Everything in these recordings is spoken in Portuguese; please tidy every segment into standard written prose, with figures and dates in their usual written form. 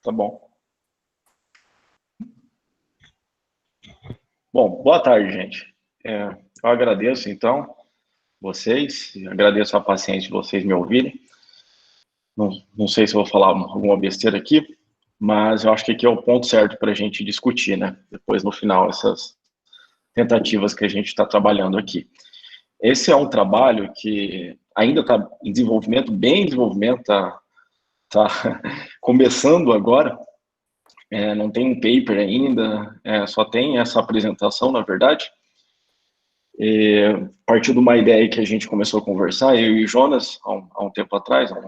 Tá bom. Bom, boa tarde, gente. Eu agradeço, então, vocês, agradeço a paciência de vocês me ouvirem. Não sei se eu vou falar alguma besteira aqui, mas eu acho que aqui é o ponto certo para a gente discutir, né? Depois, no final, essas tentativas que a gente está trabalhando aqui. Esse é um trabalho que ainda está em desenvolvimento, bem em desenvolvimento, está começando agora. Não tem um paper ainda, só tem essa apresentação, na verdade. Partiu de uma ideia que a gente começou a conversar, eu e o Jonas, há um tempo atrás, há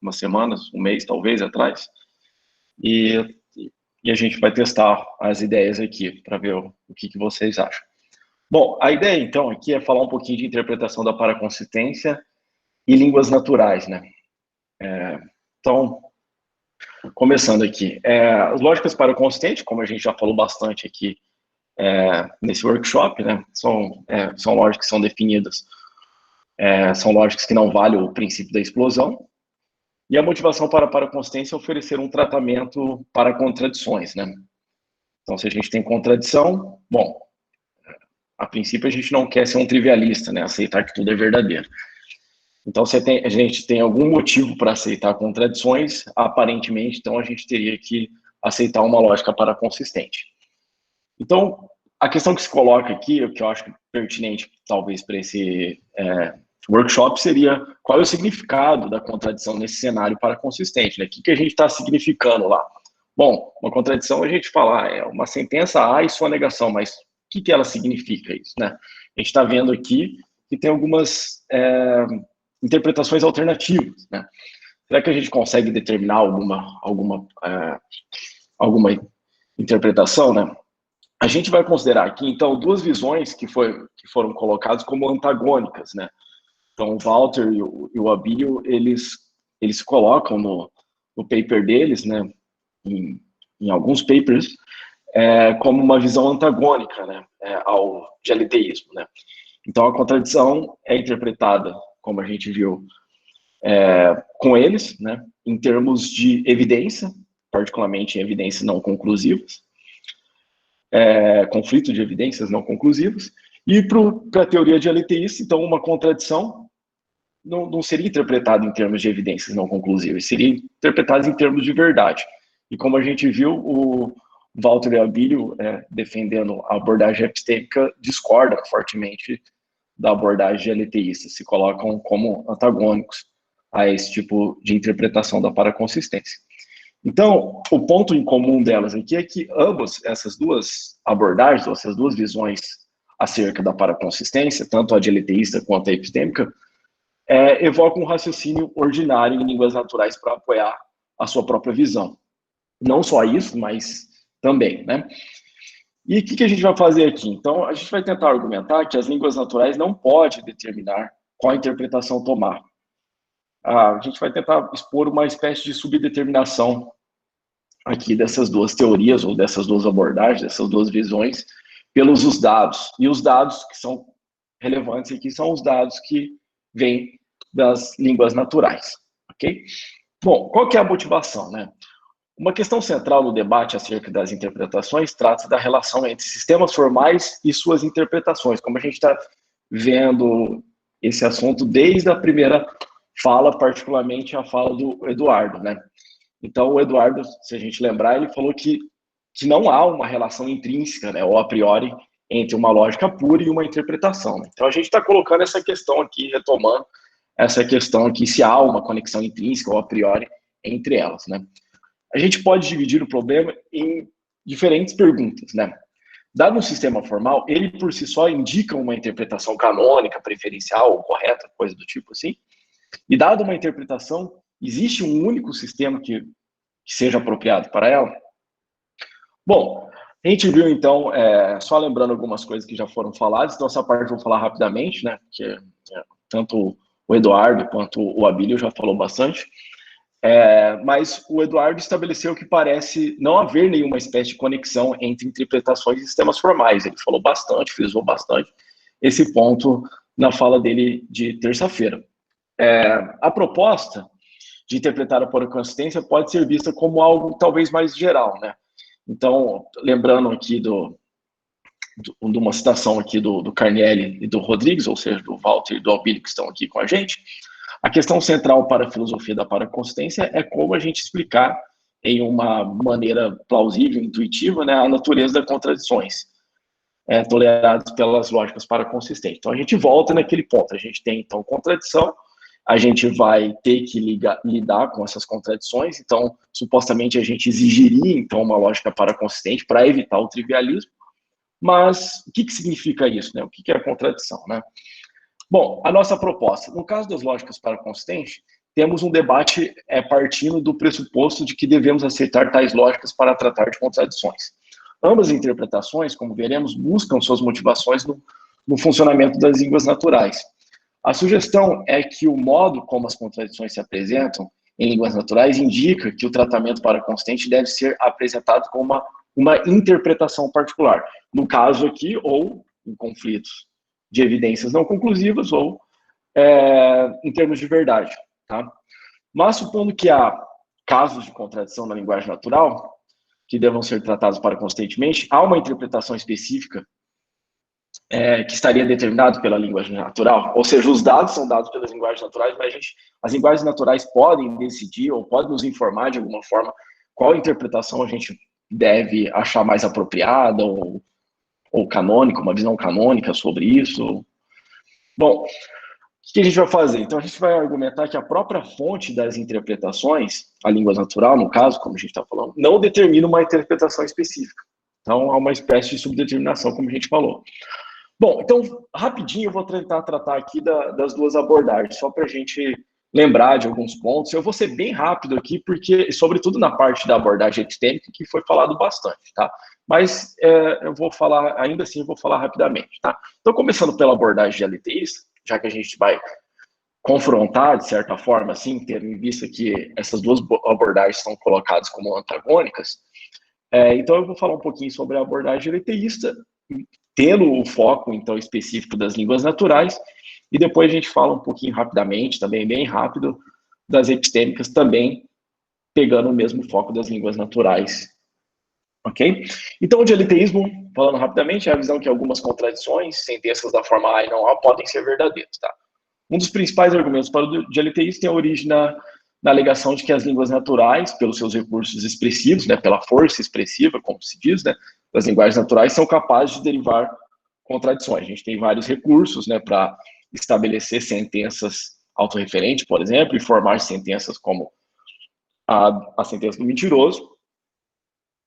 umas semanas, um mês talvez atrás, e a gente vai testar as ideias aqui para ver o que vocês acham. Bom, a ideia então aqui é falar um pouquinho de interpretação da paraconsistência e línguas naturais, né? Então, começando aqui, as lógicas paraconsistentes, como a gente já falou bastante aqui nesse workshop, né? São lógicas que são definidas, são lógicas que não valem o princípio da explosão. E a motivação para a paraconsistência é oferecer um tratamento para contradições, né? Então, se a gente tem contradição, bom, a princípio a gente não quer ser um trivialista, né? Aceitar que tudo é verdadeiro. Então, a gente tem algum motivo para aceitar contradições, aparentemente, então a gente teria que aceitar uma lógica paraconsistente. Então, a questão que se coloca aqui, o que eu acho pertinente, talvez, para esse workshop, seria qual é o significado da contradição nesse cenário paraconsistente, né? O que a gente está significando lá? Bom, uma contradição a gente fala, é uma sentença A e sua negação, mas o que ela significa isso, né? A gente está vendo aqui que tem algumas interpretações alternativas, né? Será que a gente consegue determinar alguma interpretação, né? A gente vai considerar aqui, então, duas visões que foram colocadas como antagônicas, né? Então, o Walter e o Abílio, eles colocam no paper deles, né, em alguns papers, como uma visão antagônica, né, ao dialeteísmo, né? Então, a contradição é interpretada, como a gente viu, com eles, né, em termos de evidência, particularmente em evidências não conclusivas, conflito de evidências não conclusivas, e para a teoria dialeteísta, então, uma contradição não seria interpretada em termos de evidências não conclusivas, seria interpretada em termos de verdade. E como a gente viu, o Walter e Abílio, defendendo a abordagem epistêmica, discorda fortemente da abordagem dialeteísta, se colocam como antagônicos a esse tipo de interpretação da paraconsistência. Então, o ponto em comum delas aqui é que ambas essas duas abordagens, essas duas visões acerca da paraconsistência, tanto a dialeteísta quanto a epistêmica, evocam um raciocínio ordinário em línguas naturais para apoiar a sua própria visão. Não só isso, mas também, né? E o que a gente vai fazer aqui? Então, a gente vai tentar argumentar que as línguas naturais não podem determinar qual interpretação tomar. A gente vai tentar expor uma espécie de subdeterminação aqui dessas duas teorias, ou dessas duas abordagens, dessas duas visões, pelos dados. E os dados que são relevantes aqui são os dados que vêm das línguas naturais, ok? Bom, qual que é a motivação, né? Uma questão central no debate acerca das interpretações trata da relação entre sistemas formais e suas interpretações, como a gente está vendo esse assunto desde a primeira fala, particularmente a fala do Eduardo, né? Então, o Eduardo, se a gente lembrar, ele falou que não há uma relação intrínseca, né, ou a priori, entre uma lógica pura e uma interpretação. Então, a gente está colocando essa questão aqui, retomando essa questão aqui, se há uma conexão intrínseca ou a priori entre elas, né? A gente pode dividir o problema em diferentes perguntas, né? Dado um sistema formal, ele por si só indica uma interpretação canônica, preferencial ou correta, coisa do tipo assim. E dado uma interpretação, existe um único sistema que seja apropriado para ela? Bom, a gente viu então, só lembrando algumas coisas que já foram faladas, então essa parte eu vou falar rapidamente, né? Porque tanto o Eduardo quanto o Abílio já falou bastante. Mas o Eduardo estabeleceu que parece não haver nenhuma espécie de conexão entre interpretações e sistemas formais. Ele falou bastante, frisou bastante esse ponto na fala dele de terça-feira. A proposta de interpretar a paraconsistência pode ser vista como algo talvez mais geral, né? Então, lembrando aqui de uma citação aqui do Carnielli e do Rodrigues, ou seja, do Walter e do Albino, que estão aqui com a gente, a questão central para a filosofia da paraconsistência é como a gente explicar em uma maneira plausível, intuitiva, né, a natureza das contradições toleradas pelas lógicas paraconsistentes. Então, a gente volta naquele ponto. A gente tem, então, contradição, a gente vai ter que lidar com essas contradições, então, supostamente, a gente exigiria, então, uma lógica paraconsistente para evitar o trivialismo, mas o que significa isso, né? O que é a contradição, né? Bom, a nossa proposta, no caso das lógicas paraconsistentes, temos um debate partindo do pressuposto de que devemos aceitar tais lógicas para tratar de contradições. Ambas as interpretações, como veremos, buscam suas motivações no funcionamento das línguas naturais. A sugestão é que o modo como as contradições se apresentam em línguas naturais indica que o tratamento paraconsistente deve ser apresentado como uma interpretação particular. No caso aqui, ou em conflitos de evidências não conclusivas, ou em termos de verdade. Tá? Mas, supondo que há casos de contradição na linguagem natural, que devam ser tratados paraconsistentemente, há uma interpretação específica que estaria determinado pela linguagem natural, ou seja, os dados são dados pelas linguagens naturais, mas as linguagens naturais podem decidir ou podem nos informar de alguma forma qual interpretação a gente deve achar mais apropriada ou canônica, uma visão canônica sobre isso. Bom, o que a gente vai fazer? Então, a gente vai argumentar que a própria fonte das interpretações, a língua natural, no caso, como a gente está falando, não determina uma interpretação específica. Então, há uma espécie de subdeterminação, como a gente falou. Bom, então, rapidinho, eu vou tentar tratar aqui das duas abordagens, só para a gente lembrar de alguns pontos. Eu vou ser bem rápido aqui, porque, sobretudo na parte da abordagem epistêmica, que foi falado bastante, tá? Mas eu vou falar, ainda assim, eu vou falar rapidamente, tá? Então, começando pela abordagem dialeteísta, já que a gente vai confrontar, de certa forma, assim, tendo em vista que essas duas abordagens são colocadas como antagônicas, então eu vou falar um pouquinho sobre a abordagem dialeteísta, tendo o foco, então, específico das línguas naturais, e depois a gente fala um pouquinho rapidamente, também bem rápido, das epistêmicas, também pegando o mesmo foco das línguas naturais. Ok? Então, o dialeteísmo, falando rapidamente, é a visão que algumas contradições, sentenças da forma A e não A, podem ser verdadeiras, tá? Um dos principais argumentos para o dialeteísmo tem a origem na alegação de que as línguas naturais, pelos seus recursos expressivos, né, pela força expressiva, como se diz, né, das linguagens naturais, são capazes de derivar contradições. A gente tem vários recursos, né, para estabelecer sentenças autorreferentes, por exemplo, e formar sentenças como a sentença do mentiroso,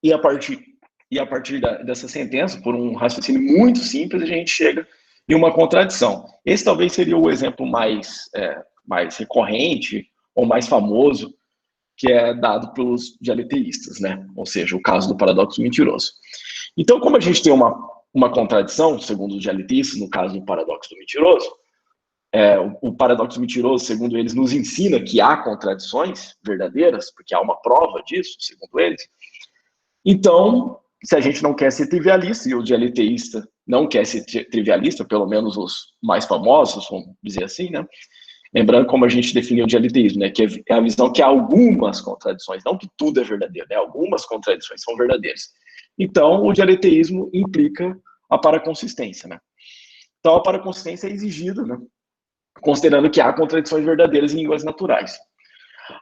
e a partir dessa sentença, por um raciocínio muito simples, a gente chega em uma contradição. Esse talvez seria o exemplo mais recorrente ou mais famoso que é dado pelos dialeteístas, né? Ou seja, o caso do paradoxo mentiroso. Então, como a gente tem uma contradição, segundo os dialeteístas, no caso do paradoxo do mentiroso, o paradoxo mentiroso, segundo eles, nos ensina que há contradições verdadeiras, porque há uma prova disso, segundo eles. Então, se a gente não quer ser trivialista, e o dialeteísta não quer ser trivialista, pelo menos os mais famosos, vamos dizer assim, né? Lembrando como a gente definiu o dialeteísmo, né? Que é a visão que há algumas contradições, não que tudo é verdadeiro, né? Algumas contradições são verdadeiras. Então, o dialeteísmo implica a paraconsistência, né? Então, a paraconsistência é exigida, né? Considerando que há contradições verdadeiras em línguas naturais.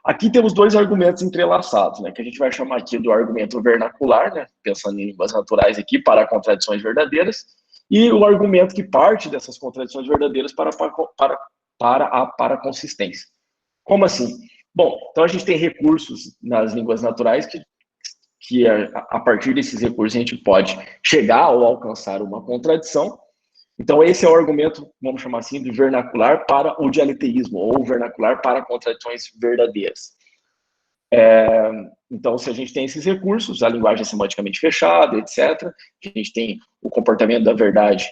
Aqui temos dois argumentos entrelaçados, né, que a gente vai chamar aqui do argumento vernacular, né, pensando em línguas naturais aqui, para contradições verdadeiras, e o argumento que parte dessas contradições verdadeiras para a paraconsistência. Como assim? Bom, então a gente tem recursos nas línguas naturais que a partir desses recursos a gente pode chegar ou alcançar uma contradição. Então, esse é o argumento, vamos chamar assim, de vernacular para o dialeteísmo, ou vernacular para contradições verdadeiras. Então, se a gente tem esses recursos, a linguagem é semanticamente fechada, etc., a gente tem o comportamento da verdade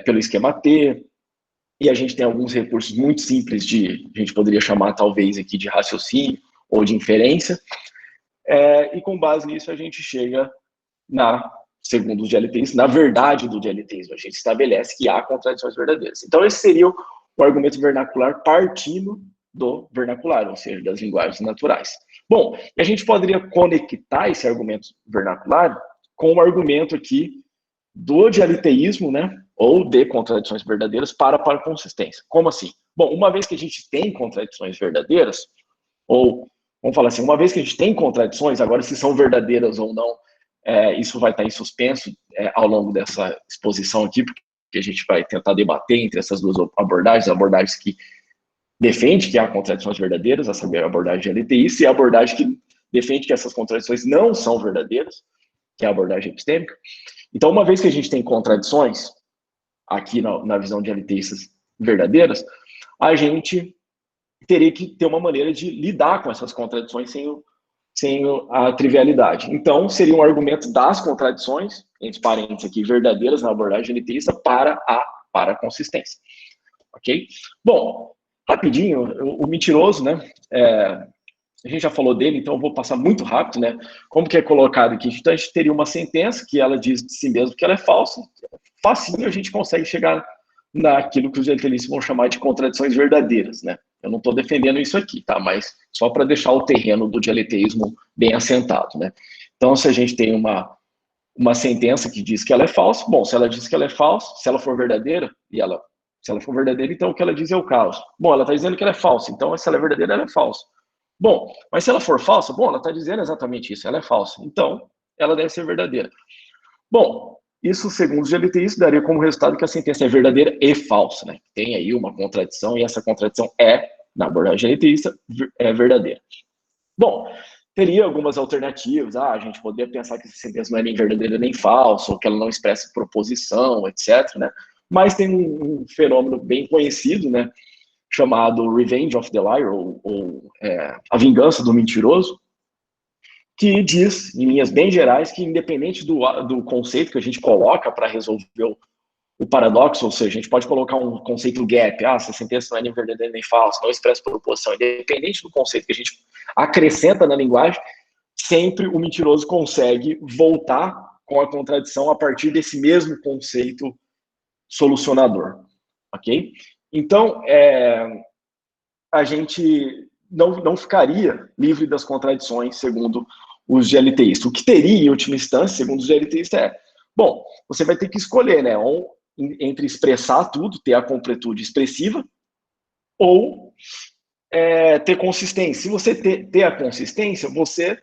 pelo esquema T, e a gente tem alguns recursos muito simples a gente poderia chamar, talvez, aqui de raciocínio ou de inferência, e com base nisso a gente chega segundo os dialeteístas, na verdade do dialeteísmo, a gente estabelece que há contradições verdadeiras. Então, esse seria o argumento vernacular partindo do vernacular, ou seja, das linguagens naturais. Bom, a gente poderia conectar esse argumento vernacular com o argumento aqui do dialiteísmo, né, ou de contradições verdadeiras para consistência. Como assim? Bom, uma vez que a gente tem contradições verdadeiras, ou, vamos falar assim, uma vez que a gente tem contradições, agora se são verdadeiras ou não, isso vai estar em suspenso ao longo dessa exposição aqui, porque a gente vai tentar debater entre essas duas abordagens que defende que há contradições verdadeiras, a saber, a abordagem LTI, e a abordagem que defende que essas contradições não são verdadeiras, que é a abordagem epistêmica. Então, uma vez que a gente tem contradições, aqui na visão de LTIstas verdadeiras, a gente teria que ter uma maneira de lidar com essas contradições sem a trivialidade. Então, seria um argumento das contradições, entre parênteses aqui, verdadeiras na abordagem LTIsta para a consistência. Ok? Bom, rapidinho, o mentiroso, né? A gente já falou dele, então eu vou passar muito rápido, né? Como que é colocado aqui? Então, a gente teria uma sentença que ela diz de si mesmo que ela é falsa. Facinho a gente consegue chegar naquilo que os dialetistas vão chamar de contradições verdadeiras, né? Eu não estou defendendo isso aqui, tá? Mas só para deixar o terreno do dialeteísmo bem assentado, né? Então, se a gente tem uma sentença que diz que ela é falsa, bom, se ela diz que ela é falsa, se ela for verdadeira, se ela for verdadeira, então o que ela diz é o caso. Bom, ela está dizendo que ela é falsa, então se ela é verdadeira, ela é falsa. Bom, mas se ela for falsa, bom, ela está dizendo exatamente isso, ela é falsa, então ela deve ser verdadeira. Bom, isso, segundo os dialeteístas, daria como resultado que a sentença é verdadeira e falsa, né? Tem aí uma contradição, e essa contradição na abordagem dialeteísta, é verdadeira. Bom, teria algumas alternativas, a gente poderia pensar que essa sentença não é nem verdadeira nem falsa, ou que ela não expressa proposição, etc., né? Mas tem um fenômeno bem conhecido, né, chamado Revenge of the Liar, ou a vingança do mentiroso, que diz, em linhas bem gerais, que independente do conceito que a gente coloca para resolver o paradoxo, ou seja, a gente pode colocar um conceito gap, essa sentença não é nem verdadeira nem falsa, não expressa proposição, independente do conceito que a gente acrescenta na linguagem, sempre o mentiroso consegue voltar com a contradição a partir desse mesmo conceito solucionador, ok? Então, a gente não ficaria livre das contradições, segundo os GLTistas. O que teria, em última instância, segundo os GLTistas, bom, você vai ter que escolher, né, entre expressar tudo, ter a completude expressiva, ou ter consistência. Se você ter a consistência, você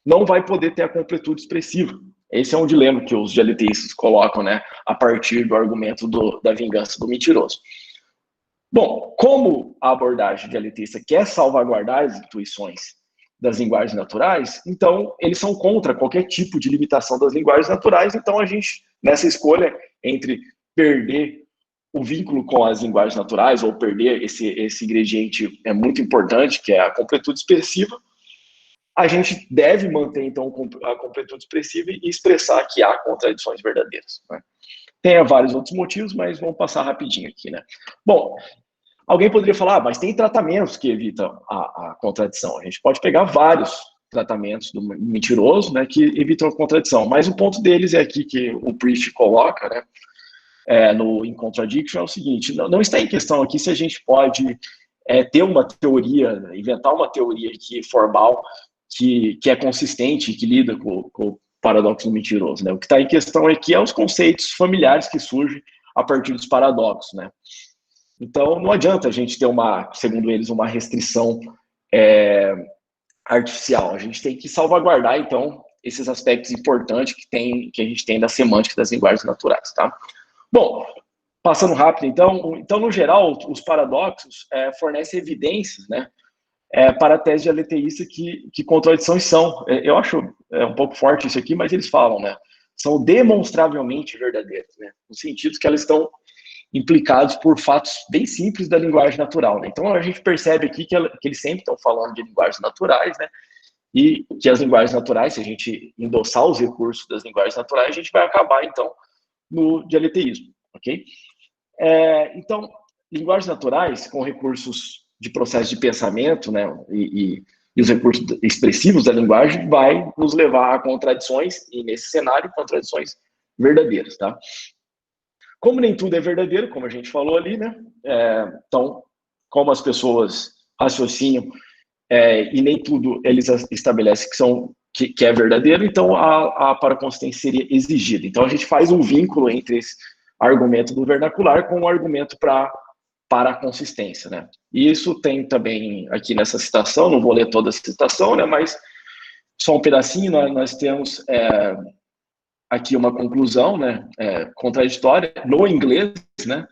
não vai poder ter a completude expressiva. Esse é um dilema que os GLTistas colocam, né, a partir do argumento da vingança do mentiroso. Bom, como a abordagem dialetista quer salvaguardar as intuições das linguagens naturais, então eles são contra qualquer tipo de limitação das linguagens naturais, então a gente, nessa escolha entre perder o vínculo com as linguagens naturais ou perder esse ingrediente muito importante, que é a completude expressiva, a gente deve manter, então, a completude expressiva e expressar que há contradições verdadeiras, né? Tem vários outros motivos, mas vamos passar rapidinho aqui, né? Bom, alguém poderia falar, mas tem tratamentos que evitam a contradição. A gente pode pegar vários tratamentos do mentiroso, né, que evitam a contradição. Mas o ponto deles é aqui que o Priest coloca, né, no In Contradiction, é o seguinte, não está em questão aqui se a gente pode ter uma teoria, inventar uma teoria aqui formal que é consistente, que lida com o paradoxo do mentiroso, né? O que está em questão aqui é os conceitos familiares que surgem a partir dos paradoxos, né? Então, não adianta a gente ter segundo eles, uma restrição artificial. A gente tem que salvaguardar, então, esses aspectos importantes que a gente tem da semântica das linguagens naturais, tá? Bom, passando rápido, então no geral, os paradoxos fornecem evidências, né, para a tese dialeteísta que contradições são. Eu acho um pouco forte isso aqui, mas eles falam, né, são demonstravelmente verdadeiras, né, no sentido que elas estão implicados por fatos bem simples da linguagem natural, né? Então a gente percebe aqui que eles sempre estão falando de linguagens naturais, né? E que as linguagens naturais, se a gente endossar os recursos das linguagens naturais, a gente vai acabar então no dialeteísmo, ok? Então, linguagens naturais com recursos de processo de pensamento, né? E os recursos expressivos da linguagem vai nos levar a contradições, e nesse cenário, contradições verdadeiras, tá? Como nem tudo é verdadeiro, como a gente falou ali, né? Então, como as pessoas raciocínio, e nem tudo eles estabelecem que é verdadeiro, então a paraconsistência seria exigida. Então a gente faz um vínculo entre esse argumento do vernacular com o argumento para a consistência, né? E isso tem também aqui nessa citação, não vou ler toda a citação, né? Mas só um pedacinho, nós temos aqui uma conclusão, né? Contraditória no inglês, né?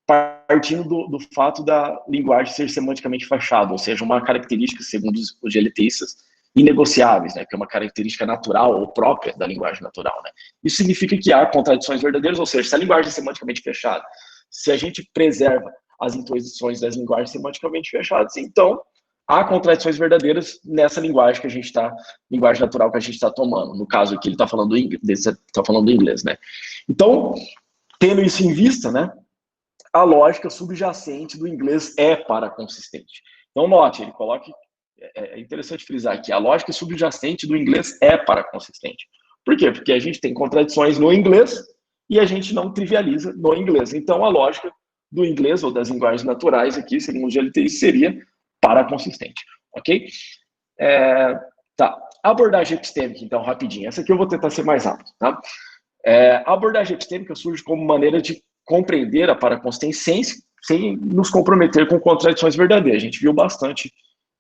Partindo do fato da linguagem ser semanticamente fechada, ou seja, uma característica, segundo os GLTistas, inegociáveis, né, que é uma característica natural ou própria da linguagem natural, né. Isso significa que há contradições verdadeiras, ou seja, se a linguagem é semanticamente fechada, se a gente preserva as intuições das linguagens semanticamente fechadas, então há contradições verdadeiras nessa linguagem que a gente está, linguagem natural que a gente está tomando. No caso aqui, ele está falando do inglês, né. Então, tendo isso em vista, né, a lógica subjacente do inglês é paraconsistente. Então, note, ele coloca, é interessante frisar aqui, a lógica subjacente do inglês é paraconsistente. Por quê? Porque a gente tem contradições no inglês e a gente não trivializa no inglês. Então, a lógica do inglês ou das linguagens naturais aqui, segundo o GLTI, seria paraconsistente, ok? Tá. A abordagem epistêmica, então, rapidinho. Essa aqui eu vou tentar ser mais rápido, tá? A abordagem epistêmica surge como maneira de compreender a paraconsistência sem nos comprometer com contradições verdadeiras. A gente viu bastante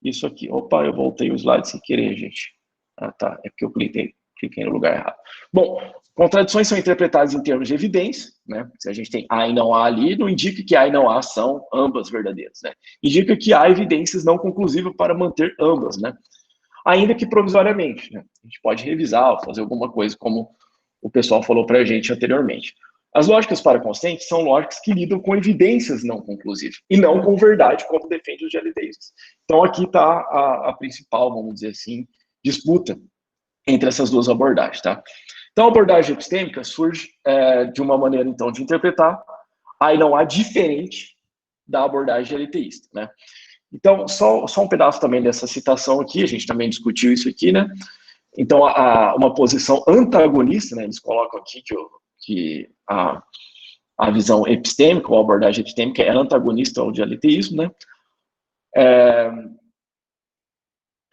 isso aqui. Opa, eu voltei o slide sem querer, gente. Ah, tá. É porque eu cliquei no lugar errado. Bom, contradições são interpretadas em termos de evidência, né? Se a gente tem há e não há ali, não indica que há e não há são ambas verdadeiras, né? Indica que há evidências não conclusivas para manter ambas, né? Ainda que provisoriamente, né? A gente pode revisar ou fazer alguma coisa, como o pessoal falou para a gente anteriormente. As lógicas paraconsistentes são lógicas que lidam com evidências não conclusivas e não com verdade, como defende os GLTistas. Então, aqui está a principal, vamos dizer assim, disputa entre essas duas abordagens, tá? Então, a abordagem epistêmica surge de uma maneira, então, de interpretar há e não há diferente da abordagem GLTista, né? Então, só um pedaço também dessa citação aqui, a gente também discutiu isso aqui, né? Então, uma posição antagonista, né? Eles colocam aqui que a visão epistêmica, ou a abordagem epistêmica, é antagonista ao dialeteísmo, né?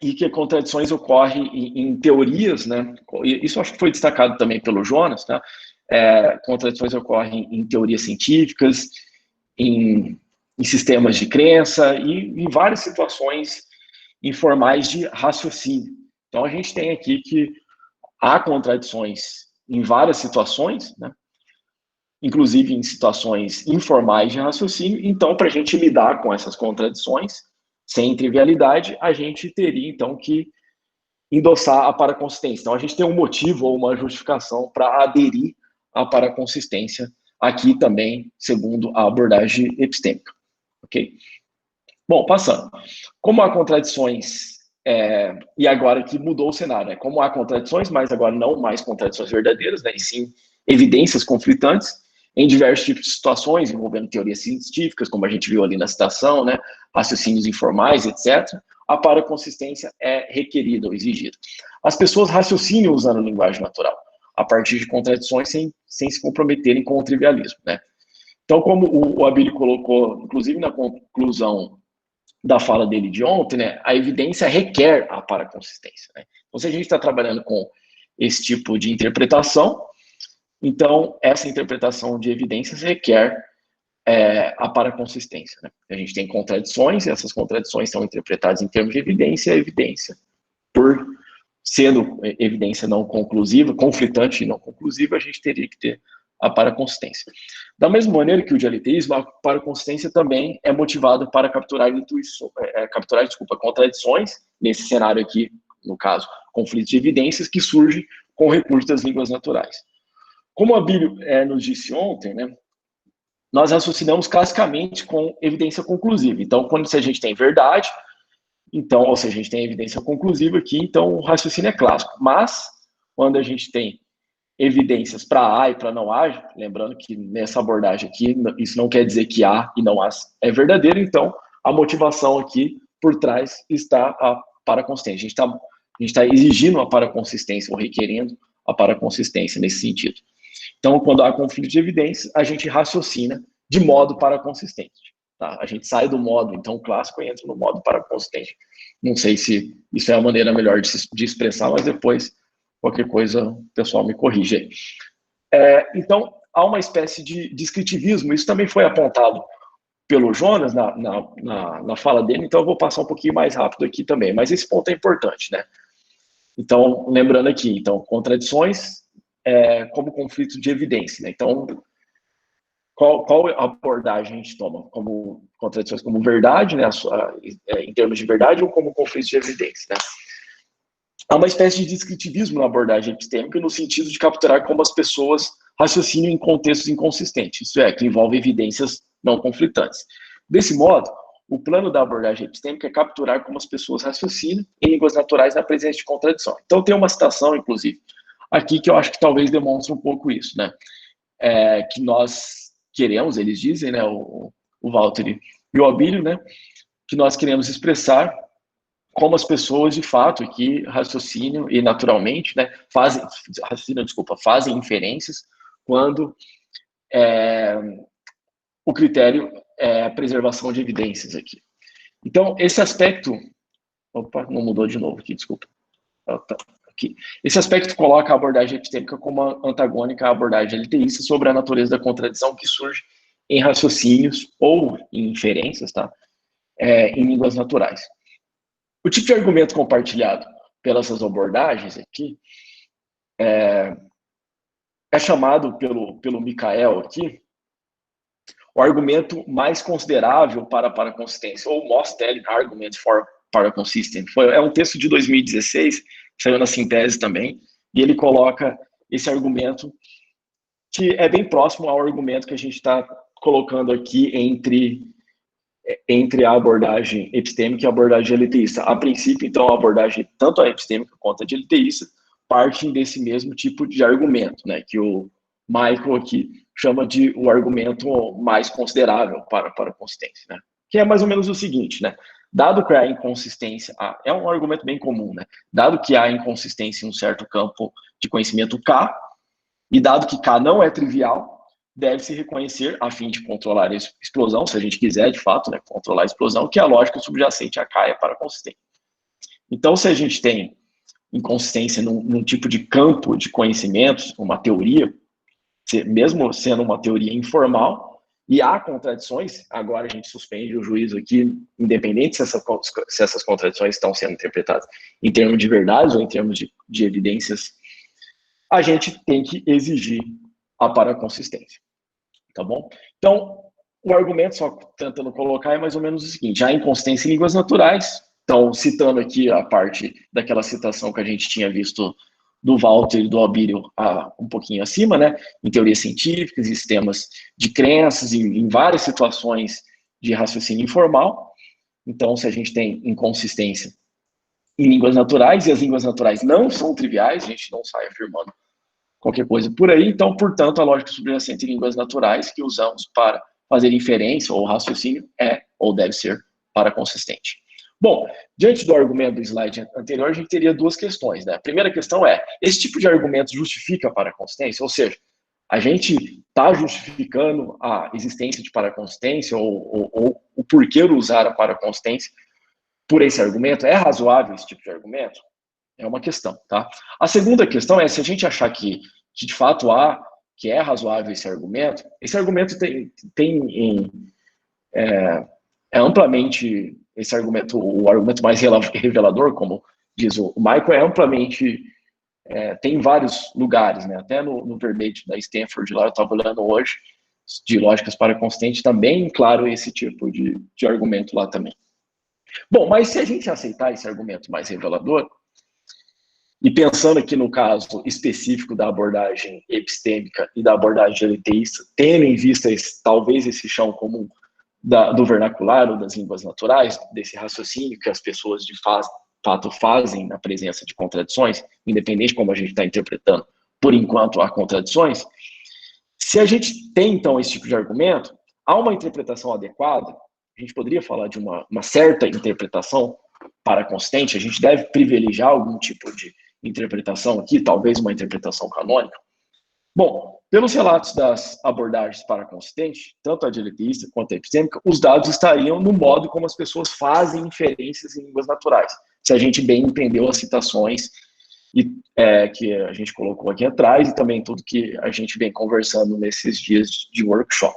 E que contradições ocorrem em teorias, né? Isso acho que foi destacado também pelo Jonas, tá? Contradições ocorrem em teorias científicas, em sistemas de crença e em várias situações informais de raciocínio. Então, a gente tem aqui que há contradições em várias situações, né? Inclusive em situações informais de raciocínio. Então, para a gente lidar com essas contradições, sem trivialidade, a gente teria, então, que endossar a paraconsistência. Então, a gente tem um motivo ou uma justificação para aderir à paraconsistência, aqui também, segundo a abordagem epistêmica. Ok? Bom, passando. Como há contradições, e agora que mudou o cenário, né? Como há contradições, mas agora não mais contradições verdadeiras, né? E sim evidências conflitantes em diversos tipos de situações, envolvendo teorias científicas, como a gente viu ali na citação, né? Raciocínios informais, etc. A paraconsistência é requerida ou exigida. As pessoas raciocinam usando linguagem natural, a partir de contradições sem se comprometerem com o trivialismo, né? Então, como o Abílio colocou, inclusive na conclusão da fala dele de ontem, né, a evidência requer a paraconsistência, né? Então, se a gente está trabalhando com esse tipo de interpretação, então essa interpretação de evidências requer a paraconsistência, né? A gente tem contradições, e essas contradições são interpretadas em termos de evidência, e a evidência, por sendo evidência não conclusiva, conflitante e não conclusiva, a gente teria que ter a paraconsistência. Da mesma maneira que o dialeteísmo, a paraconsistência também é motivada para capturar contradições, nesse cenário aqui, no caso, conflitos de evidências, que surgem com o recurso das línguas naturais. Como a Abílio nos disse ontem, né, nós raciocinamos classicamente com evidência conclusiva. Então, quando a gente tem verdade, então, ou seja, a gente tem evidência conclusiva aqui, então o raciocínio é clássico. Mas, quando a gente tem evidências para A e para não A, lembrando que nessa abordagem aqui, isso não quer dizer que A e não A é verdadeiro, então a motivação aqui por trás está a paraconsistência. A gente tá exigindo a paraconsistência, ou requerendo a paraconsistência nesse sentido. Então, quando há conflito de evidências, a gente raciocina de modo paraconsistente. Tá? A gente sai do modo, então, clássico e entra no modo paraconsistente. Não sei se isso é a maneira melhor de expressar, mas depois, qualquer coisa, o pessoal me corrige aí. Então, há uma espécie de descritivismo, isso também foi apontado pelo Jonas na fala dele, então eu vou passar um pouquinho mais rápido aqui também, mas esse ponto é importante, né? Então, lembrando aqui, então, contradições como conflito de evidência, né? Então, qual abordagem a gente toma? Como contradições como verdade, né? Em termos de verdade, ou como conflito de evidência, né? Há uma espécie de descritivismo na abordagem epistêmica no sentido de capturar como as pessoas raciocinam em contextos inconsistentes, isso é, que envolve evidências não conflitantes. Desse modo, o plano da abordagem epistêmica é capturar como as pessoas raciocinam em línguas naturais na presença de contradição. Então, tem uma citação, inclusive, aqui que eu acho que talvez demonstre um pouco isso, né? Que nós queremos, eles dizem, né, o Walter e o Abílio, né, que nós queremos expressar como as pessoas, de fato, aqui raciocinam e naturalmente, né, fazem inferências quando o critério é a preservação de evidências aqui. Então, esse aspecto... Opa, não mudou de novo aqui, desculpa. Aqui. Esse aspecto coloca a abordagem epistêmica como antagônica à abordagem LTIsta sobre a natureza da contradição que surge em raciocínios ou em inferências, tá? Em línguas naturais. O tipo de argumento compartilhado pelas abordagens aqui é chamado pelo Michael aqui o argumento mais considerável para a paraconsistência, ou most telling argument for paraconsistent. É um texto de 2016, saiu na Síntese também, e ele coloca esse argumento que é bem próximo ao argumento que a gente está colocando aqui entre a abordagem epistêmica e a abordagem LTIsta. A princípio, então, a abordagem, tanto a epistêmica quanto a de LTIsta, partem desse mesmo tipo de argumento, né, que o Michael aqui chama de o argumento mais considerável para a consistência, né, que é mais ou menos o seguinte, né, dado que há inconsistência, é um argumento bem comum, né, dado que há inconsistência em um certo campo de conhecimento K, e dado que K não é trivial, deve-se reconhecer, a fim de controlar a explosão, se a gente quiser, de fato, né, controlar a explosão, que a lógica subjacente a K é paraconsistente. Então, se a gente tem inconsistência num tipo de campo de conhecimentos, uma teoria, mesmo sendo uma teoria informal, e há contradições, agora a gente suspende o juízo aqui, independente se essas contradições estão sendo interpretadas em termos de verdade ou em termos de evidências, a gente tem que exigir a paraconsistência. Tá bom? Então, o argumento, só tentando colocar, é mais ou menos o seguinte: há inconsistência em línguas naturais. Então, citando aqui a parte daquela citação que a gente tinha visto do Walter e do Abílio um pouquinho acima, né? Em teorias científicas e sistemas de crenças, em várias situações de raciocínio informal. Então, se a gente tem inconsistência em línguas naturais, e as línguas naturais não são triviais, a gente não sai afirmando qualquer coisa por aí, então, portanto, a lógica subjacente em línguas naturais que usamos para fazer inferência ou raciocínio é ou deve ser paraconsistente. Bom, diante do argumento do slide anterior, a gente teria duas questões, né? A primeira questão é, esse tipo de argumento justifica a paraconsistência? Ou seja, a gente está justificando a existência de paraconsistência ou o porquê usar a paraconsistência por esse argumento? É razoável esse tipo de argumento? É uma questão, tá? A segunda questão é, se a gente achar que de fato que é razoável esse argumento é amplamente, esse argumento, o argumento mais revelador, como diz o Michael, é amplamente, tem em vários lugares, né? Até no verbete da Stanford, lá eu estava olhando hoje, de lógicas paraconsistentes, também, claro, esse tipo de argumento lá também. Bom, mas se a gente aceitar esse argumento mais revelador, e pensando aqui no caso específico da abordagem epistêmica e da abordagem LTIsta, tendo em vista talvez esse chão comum do vernacular ou das línguas naturais, desse raciocínio que as pessoas de fato fazem na presença de contradições, independente de como a gente está interpretando, por enquanto há contradições, se a gente tem então esse tipo de argumento, há uma interpretação adequada, a gente poderia falar de uma certa interpretação paraconsistente, a gente deve privilegiar algum tipo de interpretação aqui, talvez uma interpretação canônica. Bom, pelos relatos das abordagens paraconsistentes, tanto a dialeteísta quanto a epistêmica, os dados estariam no modo como as pessoas fazem inferências em línguas naturais. Se a gente bem entendeu as citações que a gente colocou aqui atrás e também tudo que a gente vem conversando nesses dias de workshop.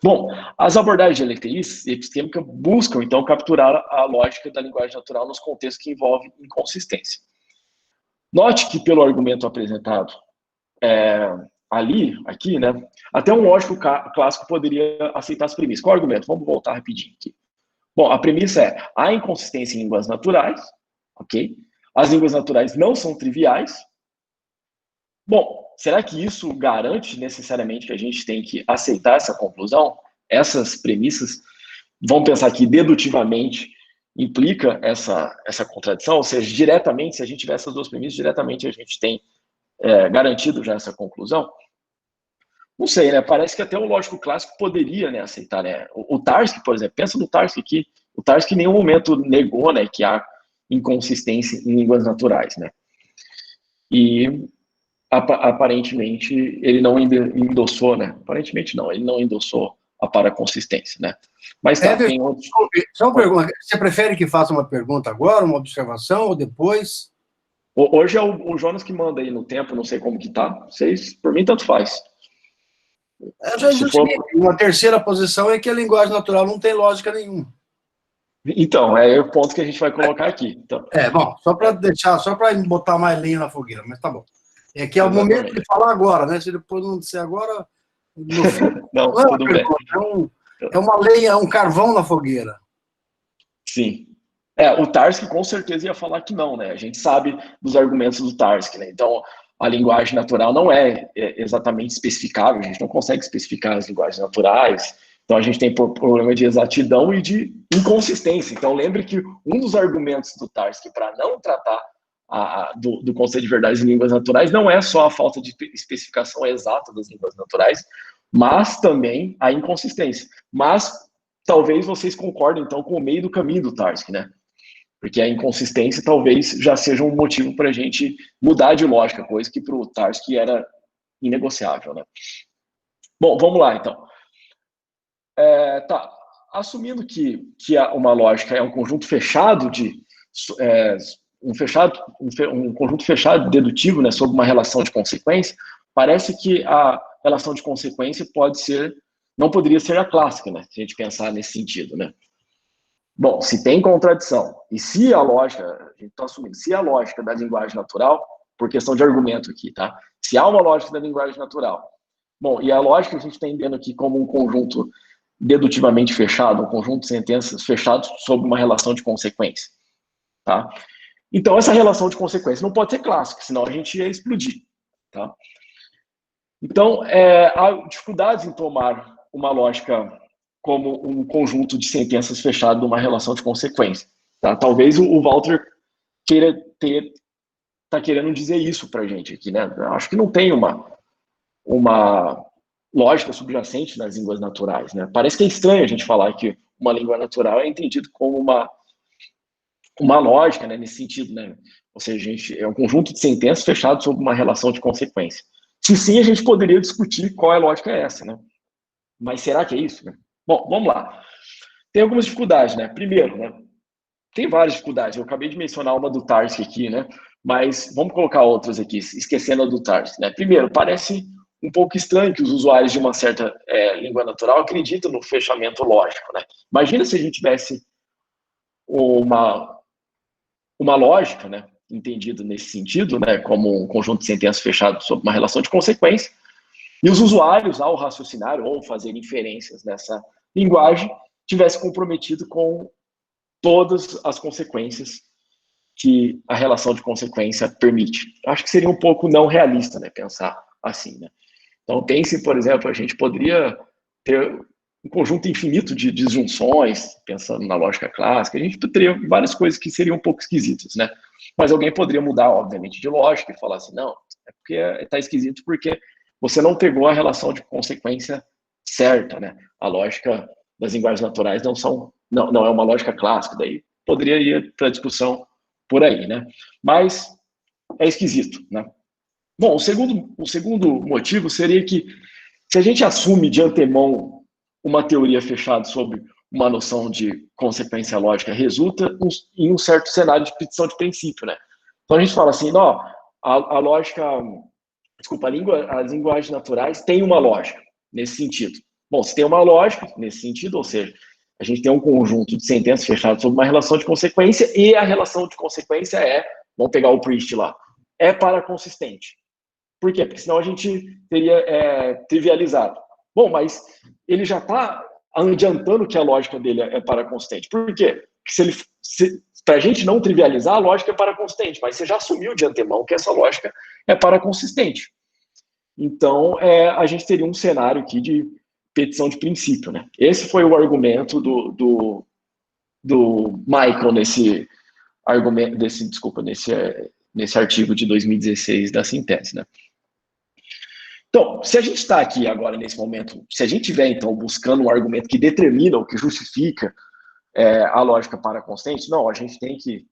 Bom, as abordagens dialeteístas e epistêmica buscam, então, capturar a lógica da linguagem natural nos contextos que envolvem inconsistência. Note que, pelo argumento apresentado aqui, né, até um lógico clássico poderia aceitar as premissas. Qual é o argumento? Vamos voltar rapidinho aqui. Bom, a premissa é: há inconsistência em línguas naturais, ok? As línguas naturais não são triviais. Bom, será que isso garante necessariamente que a gente tem que aceitar essa conclusão? Essas premissas, vamos pensar que dedutivamente implica essa contradição, ou seja, diretamente, se a gente tiver essas duas premissas, diretamente a gente tem garantido já essa conclusão? Não sei, né? Parece que até o lógico clássico poderia, né, aceitar, né? O Tarski, por exemplo, pensa no Tarski aqui. O Tarski em nenhum momento negou, né, que há inconsistência em línguas naturais, né? E aparentemente ele não endossou, né? Aparentemente não, ele não endossou a paraconsistência, né? Mas tá, tem outros... Só uma pergunta. Você prefere que faça uma pergunta agora, uma observação, ou depois? Hoje é o Jonas que manda aí no tempo, não sei como que tá. Vocês, por mim, tanto faz. Eu já disse uma terceira posição é que a linguagem natural não tem lógica nenhuma. Então, é o ponto que a gente vai colocar aqui. Então, bom, só para botar mais lenha na fogueira, mas tá bom. É que é o momento de falar agora, né? Se depois não disser agora, no fim, não é tudo bem. É uma lenha, um carvão na fogueira. Sim. O Tarski com certeza ia falar que não, né? A gente sabe dos argumentos do Tarski, né? Então, a linguagem natural não é exatamente especificável, a gente não consegue especificar as linguagens naturais, então a gente tem problema de exatidão e de inconsistência. Então, lembre que um dos argumentos do Tarski para não tratar do conceito de verdades em línguas naturais não é só a falta de especificação exata das línguas naturais, mas também a inconsistência. Mas talvez vocês concordem, então, com o meio do caminho do Tarski, né? Porque a inconsistência talvez já seja um motivo para a gente mudar de lógica, coisa que para o Tarski era inegociável, né? Bom, vamos lá, então. Assumindo que uma lógica é um conjunto fechado um conjunto fechado dedutivo, né, sobre uma relação de consequência, parece que a relação de consequência não poderia ser a clássica, né, se a gente pensar nesse sentido, né? Bom, se tem contradição, e se a lógica, a gente está assumindo, se a lógica da linguagem natural, por questão de argumento aqui, tá? Se há uma lógica da linguagem natural, bom, e a lógica a gente está entendendo aqui como um conjunto dedutivamente fechado, um conjunto de sentenças fechados sob uma relação de consequência, tá? Então, essa relação de consequência não pode ser clássica, senão a gente ia explodir, tá? Então, há dificuldades em tomar uma lógica como um conjunto de sentenças fechado numa relação de consequência, tá? Talvez o Walter tá querendo dizer isso para a gente aqui, né? Eu acho que não tem uma lógica subjacente nas línguas naturais, né? Parece que é estranho a gente falar que uma língua natural é entendido como uma lógica, né, nesse sentido, né? Ou seja, é um conjunto de sentenças fechados sob uma relação de consequência. Se sim, a gente poderia discutir qual lógica é essa, né? Mas será que é isso, né? Bom, vamos lá. Tem algumas dificuldades, né? Primeiro, né? Tem várias dificuldades. Eu acabei de mencionar uma do Tarski aqui, né? Mas vamos colocar outras aqui, esquecendo a do Tarski, né? Primeiro, parece um pouco estranho que os usuários de uma certa língua natural acreditam no fechamento lógico, né? Imagina se a gente tivesse uma lógica, né, entendida nesse sentido, né, como um conjunto de sentenças fechado sob uma relação de consequência, e os usuários, ao raciocinar ou fazer inferências nessa linguagem, tivessem comprometido com todas as consequências que a relação de consequência permite. Acho que seria um pouco não realista, né, pensar assim, né? Então, pense, por exemplo, a gente poderia ter um conjunto infinito de disjunções, pensando na lógica clássica, a gente teria várias coisas que seriam um pouco esquisitas, né? Mas alguém poderia mudar, obviamente, de lógica e falar assim, não, é porque está esquisito porque você não pegou a relação de consequência certa, né? A lógica das linguagens naturais não é uma lógica clássica, daí poderia ir para a discussão por aí, né? Mas é esquisito, né? Bom, o segundo motivo seria que, se a gente assume de antemão uma teoria fechada sobre uma noção de consequência lógica, resulta em um certo cenário de petição de princípio, né? Então a gente fala assim, não, a lógica, desculpa, as linguagens naturais têm uma lógica nesse sentido. Bom, se tem uma lógica nesse sentido, ou seja, a gente tem um conjunto de sentenças fechadas sobre uma relação de consequência e a relação de consequência vamos pegar o Priest lá, é paraconsistente. Por quê? Porque senão a gente teria trivializado. Bom, mas ele já está adiantando que a lógica dele é paraconsistente. Por quê? Porque para a gente não trivializar, a lógica é paraconsistente, mas você já assumiu de antemão que essa lógica é paraconsistente. Então, a gente teria um cenário aqui de petição de princípio, né? Esse foi o argumento do Michael nesse argumento, nesse artigo de 2016 da Síntese, né? Então, se a gente está aqui agora, nesse momento, se a gente estiver, então, buscando um argumento que determina ou que justifica a lógica paraconsistente, não, a gente tem que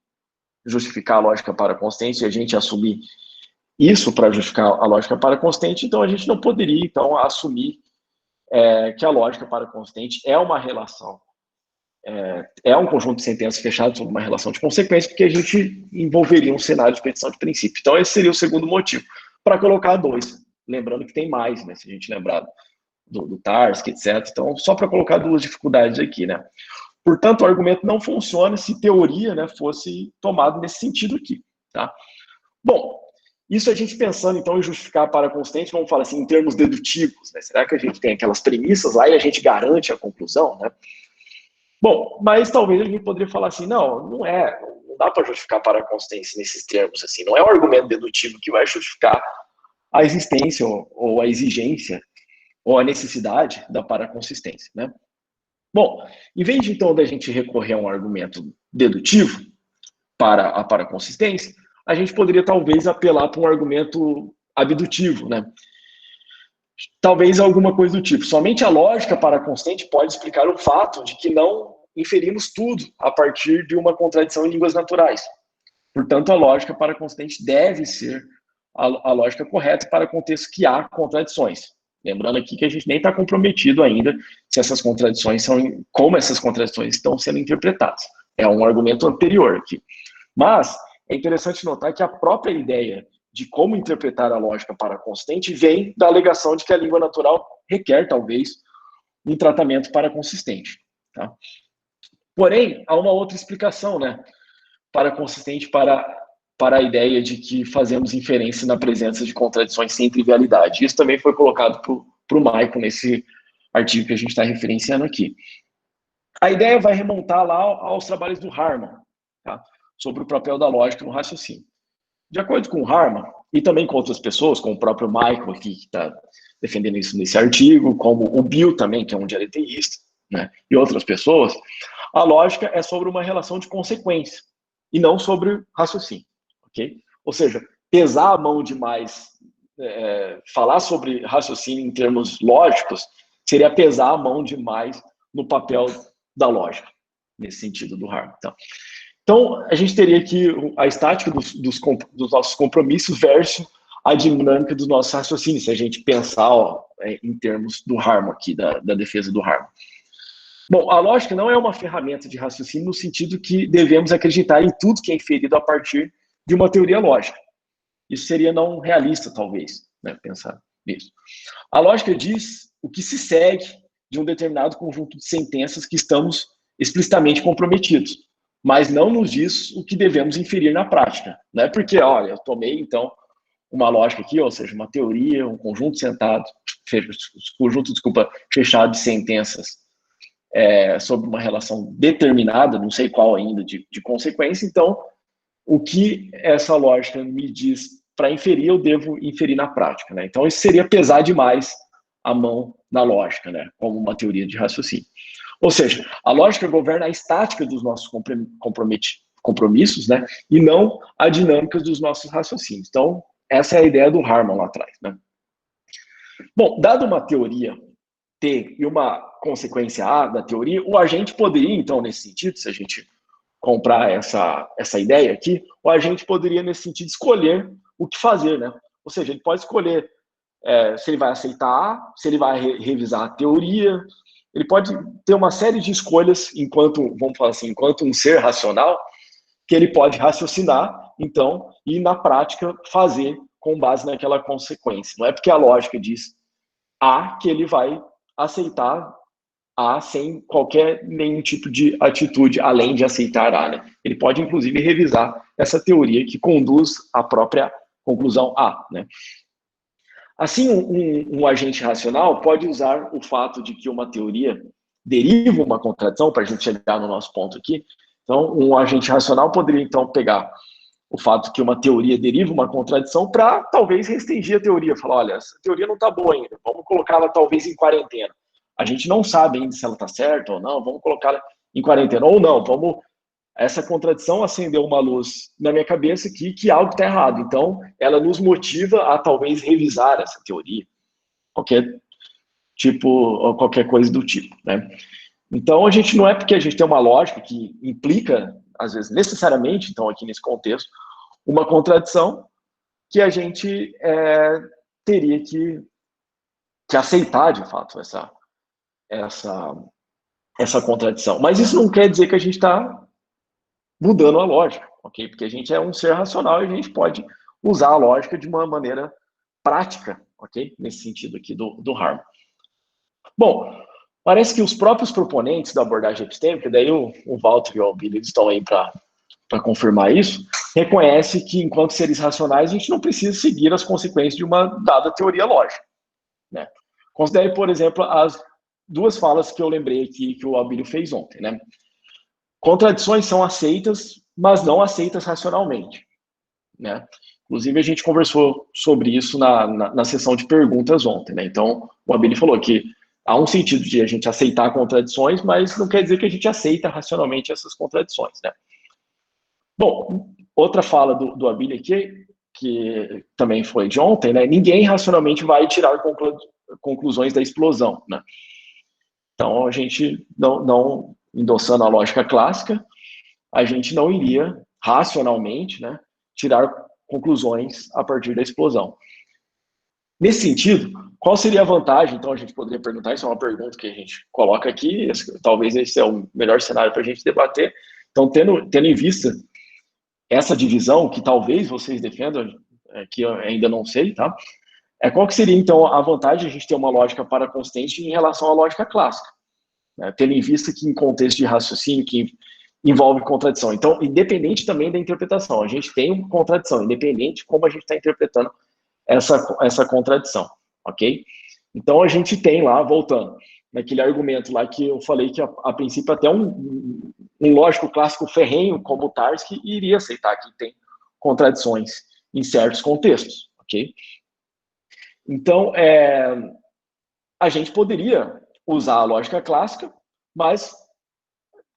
justificar a lógica paraconsistente e a gente assumir isso para justificar a lógica paraconsistente, então a gente não poderia, então, assumir que a lógica paraconsistente é uma relação, é um conjunto de sentenças fechadas sobre uma relação de consequência, porque a gente envolveria um cenário de petição de princípio. Então, esse seria o segundo motivo, para colocar 2. Lembrando que tem mais, né? Se a gente lembrar do Tarski, etc. Então, só para colocar 2 dificuldades aqui, né? Portanto, o argumento não funciona se teoria, né, fosse tomado nesse sentido aqui, tá? Bom, isso a gente pensando, então, em justificar a paraconsistente, vamos falar assim, em termos dedutivos, né? Será que a gente tem aquelas premissas lá e a gente garante a conclusão, né? Bom, mas talvez a gente poderia falar assim, não dá para justificar a paraconsistência nesses termos, assim, não é um argumento dedutivo que vai justificar a existência ou a exigência ou a necessidade da paraconsistência, né? Bom, em vez de, então, da gente recorrer a um argumento dedutivo para a paraconsistência, a gente poderia, talvez, apelar para um argumento abdutivo, né? Talvez alguma coisa do tipo, somente a lógica paraconsistente pode explicar o fato de que não inferimos tudo a partir de uma contradição em línguas naturais. Portanto, a lógica paraconsistente deve ser a lógica correta para contextos que há contradições. Lembrando aqui que a gente nem está comprometido ainda se essas contradições como essas contradições estão sendo interpretadas. É um argumento anterior aqui. Mas é interessante notar que a própria ideia de como interpretar a lógica paraconsistente vem da alegação de que a língua natural requer, talvez, um tratamento paraconsistente. Tá? Porém, há uma outra explicação, né, paraconsistente para a ideia de que fazemos inferência na presença de contradições sem trivialidade. Isso também foi colocado para o Michael nesse artigo que a gente está referenciando aqui. A ideia vai remontar lá aos trabalhos do Harman, tá? Sobre o papel da lógica no raciocínio. De acordo com o Harman, e também com outras pessoas, como o próprio Michael aqui, que está defendendo isso nesse artigo, como o Bill também, que é um dialeteísta, né, e outras pessoas, a lógica é sobre uma relação de consequência, e não sobre raciocínio. Okay? Ou seja, pesar a mão demais, falar sobre raciocínio em termos lógicos, seria pesar a mão demais no papel da lógica, nesse sentido do Harman. Então, a gente teria aqui a estática dos nossos compromissos versus a dinâmica dos nossos raciocínios, se a gente pensar em termos do Harman aqui, da defesa do Harman. Bom, a lógica não é uma ferramenta de raciocínio no sentido que devemos acreditar em tudo que é inferido a partir de uma teoria lógica. Isso seria não realista, talvez, né, pensar nisso. A lógica diz o que se segue de um determinado conjunto de sentenças que estamos explicitamente comprometidos, mas não nos diz o que devemos inferir na prática. Não é porque, olha, eu tomei, então, uma lógica aqui, ou seja, uma teoria, um conjunto fechado de sentenças sobre uma relação determinada, não sei qual ainda, de consequência, então, o que essa lógica me diz para inferir, eu devo inferir na prática, né? Então, isso seria pesar demais a mão na lógica, né? Como uma teoria de raciocínio. Ou seja, a lógica governa a estática dos nossos compromissos, né? E não a dinâmica dos nossos raciocínios. Então, essa é a ideia do Harman lá atrás, né? Bom, dado uma teoria T e uma consequência A da teoria, o agente poderia, então, nesse sentido, se a gente comprar essa ideia aqui, o agente poderia, nesse sentido, escolher o que fazer, né? Ou seja, ele pode escolher se ele vai aceitar, se ele vai revisar a teoria, ele pode ter uma série de escolhas enquanto, vamos falar assim, enquanto um ser racional, que ele pode raciocinar, então, e na prática fazer com base naquela consequência. Não é porque a lógica diz A que ele vai aceitar A sem nenhum tipo de atitude além de aceitar A, né? Ele pode, inclusive, revisar essa teoria que conduz à própria conclusão A, né? Assim, um agente racional pode usar o fato de que uma teoria deriva uma contradição, para a gente chegar no nosso ponto aqui. Então, um agente racional poderia, então, pegar o fato que uma teoria deriva uma contradição para, talvez, restringir a teoria. Falar, olha, essa teoria não está boa ainda, vamos colocá-la, talvez, em quarentena. A gente não sabe ainda se ela está certa ou não, vamos colocá-la em quarentena. Ou não, essa contradição acendeu uma luz na minha cabeça que algo está errado. Então, ela nos motiva a talvez revisar essa teoria, qualquer coisa do tipo, né? Então, a gente não é porque a gente tem uma lógica que implica, às vezes, necessariamente, então, aqui nesse contexto, uma contradição que a gente teria que aceitar, de fato, essa contradição. Mas isso não quer dizer que a gente está mudando a lógica, ok? Porque a gente é um ser racional e a gente pode usar a lógica de uma maneira prática, ok? Nesse sentido aqui do Harman. Bom, parece que os próprios proponentes da abordagem epistêmica, daí o Walter e o Albino estão aí para confirmar isso, reconhece que, enquanto seres racionais, a gente não precisa seguir as consequências de uma dada teoria lógica, né? Considere, por exemplo, as duas falas que eu lembrei aqui que o Albino fez ontem, né? Contradições são aceitas, mas não aceitas racionalmente, né? Inclusive, a gente conversou sobre isso na sessão de perguntas ontem, né? Então, o Albino falou que há um sentido de a gente aceitar contradições, mas não quer dizer que a gente aceita racionalmente essas contradições, né? Bom, outra fala do Abílio aqui, que também foi de ontem, né? Ninguém racionalmente vai tirar conclusões da explosão, né? Então, a gente não endossando a lógica clássica, a gente não iria racionalmente, né, tirar conclusões a partir da explosão. Nesse sentido, qual seria a vantagem? Então, a gente poderia perguntar, isso é uma pergunta que a gente coloca aqui, talvez esse é o melhor cenário para a gente debater. Então, tendo em vista essa divisão, que talvez vocês defendam, que eu ainda não sei, tá? Qual que seria, então, a vantagem de a gente ter uma lógica paraconsistente em relação à lógica clássica? Né? Tendo em vista que em contexto de raciocínio, que envolve contradição. Então, independente também da interpretação, a gente tem uma contradição, independente de como a gente está interpretando essa contradição, ok? Então, a gente tem lá, voltando, naquele argumento lá que eu falei que, a princípio, até um lógico clássico ferrenho, como o Tarski, iria aceitar que tem contradições em certos contextos, ok? Então, a gente poderia usar a lógica clássica, mas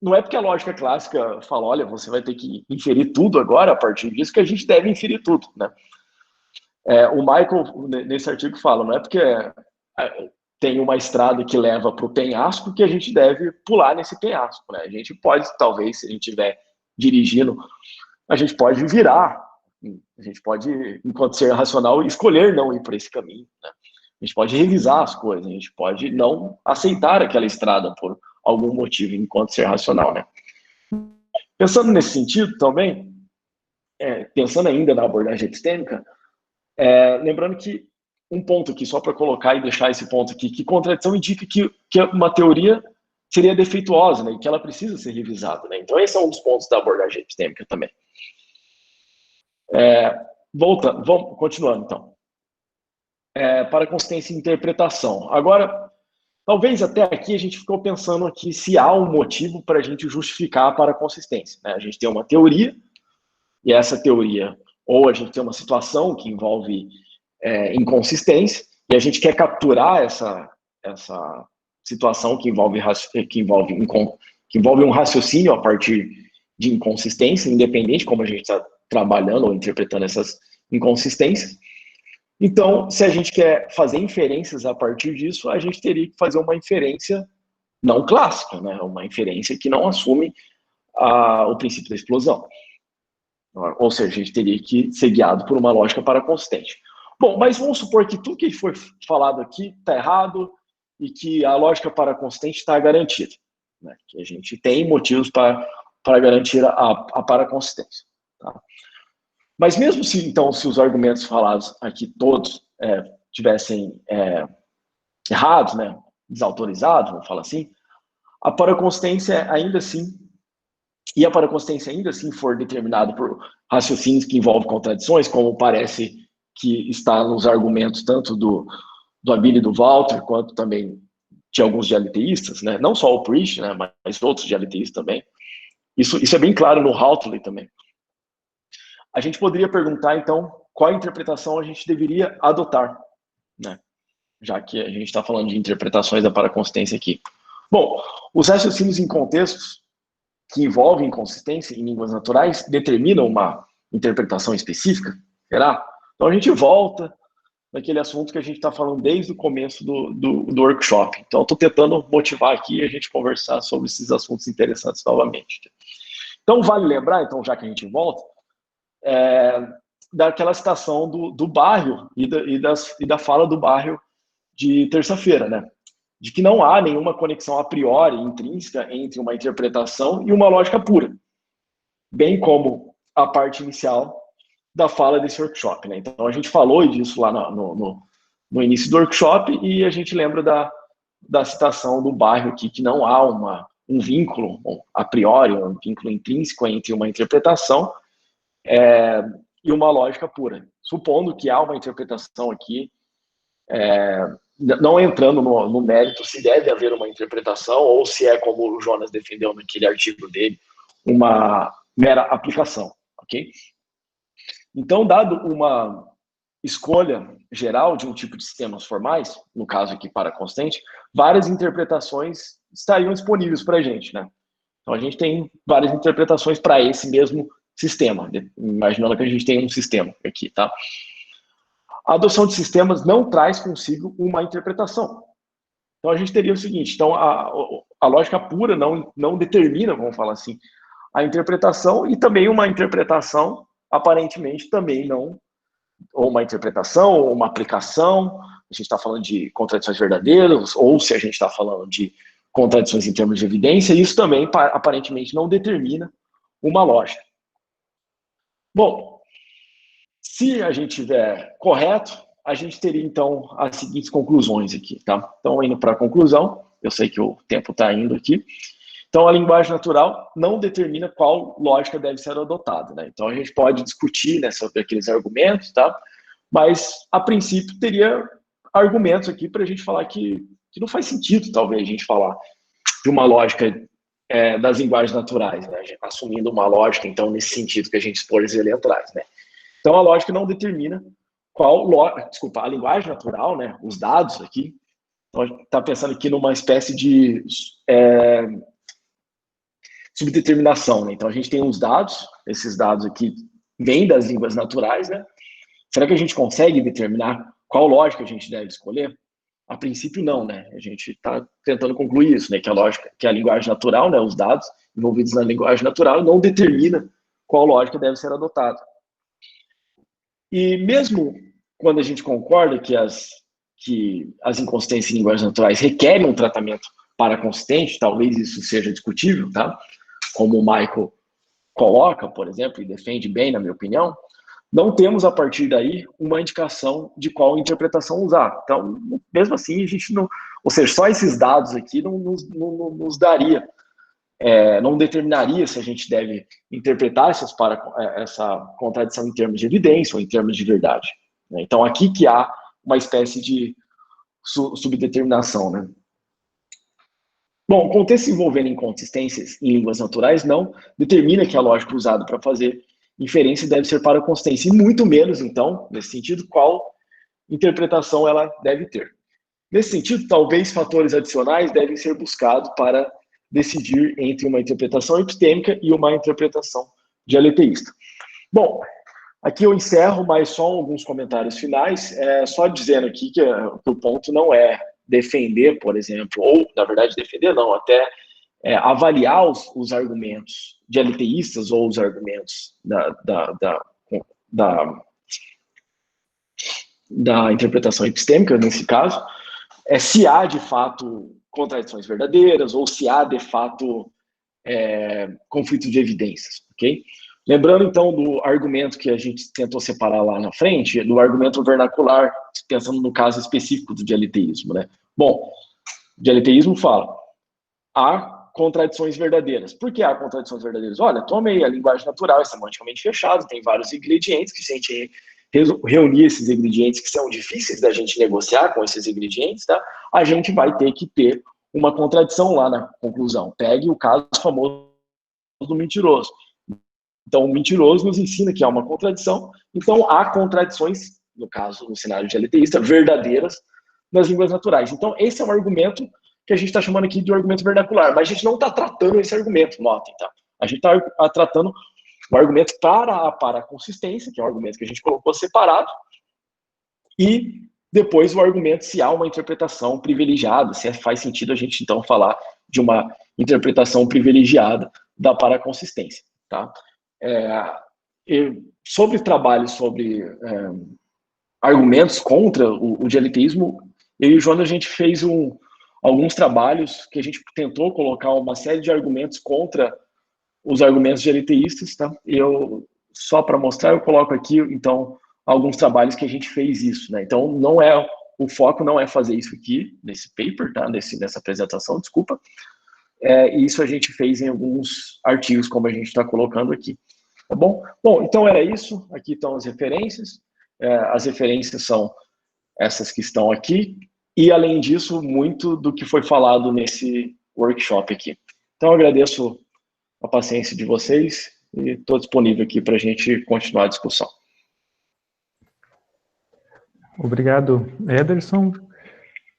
não é porque a lógica clássica fala, olha, você vai ter que inferir tudo agora, a partir disso, que a gente deve inferir tudo, né? O Michael, nesse artigo, fala, não é porque tem uma estrada que leva para o penhasco que a gente deve pular nesse penhasco, né? A gente pode, talvez, se a gente estiver dirigindo, a gente pode virar, a gente pode, enquanto ser racional, escolher não ir por esse caminho, né? A gente pode revisar as coisas, a gente pode não aceitar aquela estrada por algum motivo, enquanto ser racional, né? Pensando nesse sentido também, pensando ainda na abordagem epistêmica, lembrando que um ponto aqui, só para colocar e deixar esse ponto aqui, que contradição indica que uma teoria seria defeituosa, né, e que ela precisa ser revisada, né? Então, esse é um dos pontos da abordagem epistêmica também. Vamos continuando, então. Para consistência e interpretação. Agora, talvez até aqui a gente ficou pensando aqui se há um motivo para a gente justificar para a consistência, né? A gente tem uma teoria, e essa teoria, ou a gente tem uma situação que envolve inconsistência, e a gente quer capturar essa situação que envolve um raciocínio a partir de inconsistência, independente como a gente está trabalhando ou interpretando essas inconsistências. Então, se a gente quer fazer inferências a partir disso, a gente teria que fazer uma inferência não clássica, né? Uma inferência que não assume o princípio da explosão. Ou seja, a gente teria que ser guiado por uma lógica paraconsistente. Bom, mas vamos supor que tudo que foi falado aqui está errado e que a lógica paraconsistente está garantida, né? Que a gente tem motivos para garantir a paraconsistência. Tá? Mas mesmo se, então, se os argumentos falados aqui todos tivessem errados, né, desautorizados, vamos falar assim, a paraconsistência ainda assim, e a paraconsistência ainda assim for determinada por raciocínios que envolvem contradições, como parece que está nos argumentos tanto do Abel e do Walter, quanto também de alguns dialeteístas, né, não só o Priest, né, mas outros dialeteístas também. Isso é bem claro no Hartley também. A gente poderia perguntar, então, qual interpretação a gente deveria adotar, né? Já que a gente está falando de interpretações da paraconsistência aqui. Bom, os raciocínios em contextos que envolvem inconsistência em línguas naturais determinam uma interpretação específica? Será? Então a gente volta naquele assunto que a gente está falando desde o começo do workshop. Então estou tentando motivar aqui a gente conversar sobre esses assuntos interessantes novamente. Então vale lembrar, então, já que a gente volta, daquela citação do Barrio e da fala do Barrio de terça-feira, né? De que não há nenhuma conexão a priori intrínseca entre uma interpretação e uma lógica pura, bem como a parte inicial da fala desse workshop, né? Então a gente falou disso lá no início do workshop e a gente lembra da citação do Barrio aqui, que não há um vínculo a priori, um vínculo intrínseco entre uma interpretação e uma lógica pura, supondo que há uma interpretação aqui, não entrando no mérito se deve haver uma interpretação ou se é, como o Jonas defendeu naquele artigo dele, uma mera aplicação, ok? Então, dado uma escolha geral de um tipo de sistemas formais, no caso aqui paraconsistente, várias interpretações estariam disponíveis para a gente, né? Então, a gente tem várias interpretações para esse mesmo sistema, imaginando que a gente tem um sistema aqui, tá? A adoção de sistemas não traz consigo uma interpretação. Então, a gente teria o seguinte, então, a lógica pura não determina, vamos falar assim, a interpretação, e também uma interpretação, aparentemente, também não, ou uma interpretação, ou uma aplicação, a gente está falando de contradições verdadeiras, ou se a gente está falando de contradições em termos de evidência, isso também, aparentemente, não determina uma lógica. Bom, se a gente tiver correto, a gente teria, então, as seguintes conclusões aqui, tá? Então, indo para a conclusão, eu sei que o tempo está indo aqui. Então, a linguagem natural não determina qual lógica deve ser adotada, né? Então, a gente pode discutir, né, sobre aqueles argumentos, tá? Mas, a princípio, teria argumentos aqui para a gente falar que não faz sentido, talvez, a gente falar de uma lógica das linguagens naturais, né? Assumindo uma lógica, então, nesse sentido que a gente expôs ali atrás, né? Então, a lógica não determina a linguagem natural, né? Os dados aqui. Então, a gente está pensando aqui numa espécie de subdeterminação, né? Então, a gente tem uns dados, esses dados aqui vêm das línguas naturais, né? Será que a gente consegue determinar qual lógica a gente deve escolher? A princípio, não, né? A gente está tentando concluir isso, né? Que a linguagem natural, né? Os dados envolvidos na linguagem natural não determina qual lógica deve ser adotada. E mesmo quando a gente concorda que as inconsistências em linguagens naturais requerem um tratamento paraconsistente, talvez isso seja discutível, tá? Como o Michael coloca, por exemplo, e defende bem, na minha opinião, não temos, a partir daí, uma indicação de qual interpretação usar. Então, mesmo assim, a gente não... Ou seja, só esses dados aqui não nos daria, não determinaria se a gente deve interpretar essa contradição em termos de evidência ou em termos de verdade. Né? Então, aqui que há uma espécie de subdeterminação, né? Bom, o contexto envolvendo inconsistências em línguas naturais não determina que a lógica usada para fazer inferência deve ser paraconsistência, e muito menos, então, nesse sentido, qual interpretação ela deve ter. Nesse sentido, talvez fatores adicionais devem ser buscados para decidir entre uma interpretação epistêmica e uma interpretação dialeteísta. Bom, aqui eu encerro, mas só alguns comentários finais, só dizendo aqui que o ponto não é defender, por exemplo, ou, na verdade, defender não, até avaliar os argumentos dialeteístas ou os argumentos da interpretação epistêmica, nesse caso, é se há, de fato, contradições verdadeiras ou se há, de fato, conflito de evidências, ok? Lembrando, então, do argumento que a gente tentou separar lá na frente, do argumento vernacular, pensando no caso específico do dialeteísmo, né? Bom, o dialeteísmo fala, há contradições verdadeiras. Por que há contradições verdadeiras? Olha, tomei a linguagem natural, é semanticamente fechado, tem vários ingredientes, que se a gente reunir esses ingredientes que são difíceis da gente negociar com esses ingredientes, tá? A gente vai ter que ter uma contradição lá na conclusão. Pegue o caso famoso do mentiroso. Então, o mentiroso nos ensina que há uma contradição. Então, há contradições, no caso, no cenário dialeteísta, verdadeiras nas línguas naturais. Então, esse é um argumento que a gente está chamando aqui de argumento vernacular, mas a gente não está tratando esse argumento, notem, tá? A gente está tratando o argumento para a consistência, que é o argumento que a gente colocou separado, e depois o argumento se há uma interpretação privilegiada, se faz sentido a gente, então, falar de uma interpretação privilegiada da paraconsistência, tá? Sobre trabalho sobre argumentos contra o dialeteísmo, eu e o Jonas, a gente fez alguns trabalhos que a gente tentou colocar uma série de argumentos contra os argumentos dialeteístas, tá? Só para mostrar, eu coloco aqui, então, alguns trabalhos que a gente fez isso, né? Então, o foco não é fazer isso aqui, nesse paper, tá? Nessa apresentação, desculpa. Isso a gente fez em alguns artigos, como a gente está colocando aqui, tá bom? Bom, então era isso, aqui estão as referências, as referências são essas que estão aqui, e além disso, muito do que foi falado nesse workshop aqui. Então, eu agradeço a paciência de vocês e estou disponível aqui para a gente continuar a discussão. Obrigado, Ederson.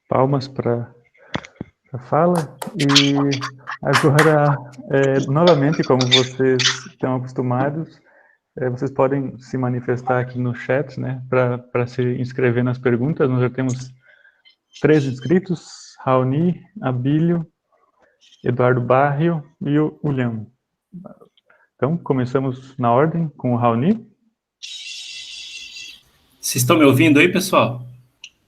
Palmas para a fala. E agora, novamente, como vocês estão acostumados, vocês podem se manifestar aqui no chat, né, para se inscrever nas perguntas. Nós já temos 3 inscritos, Raoni, Abílio, Eduardo Barrio e o William. Então, começamos na ordem com o Raoni. Vocês estão me ouvindo aí, pessoal?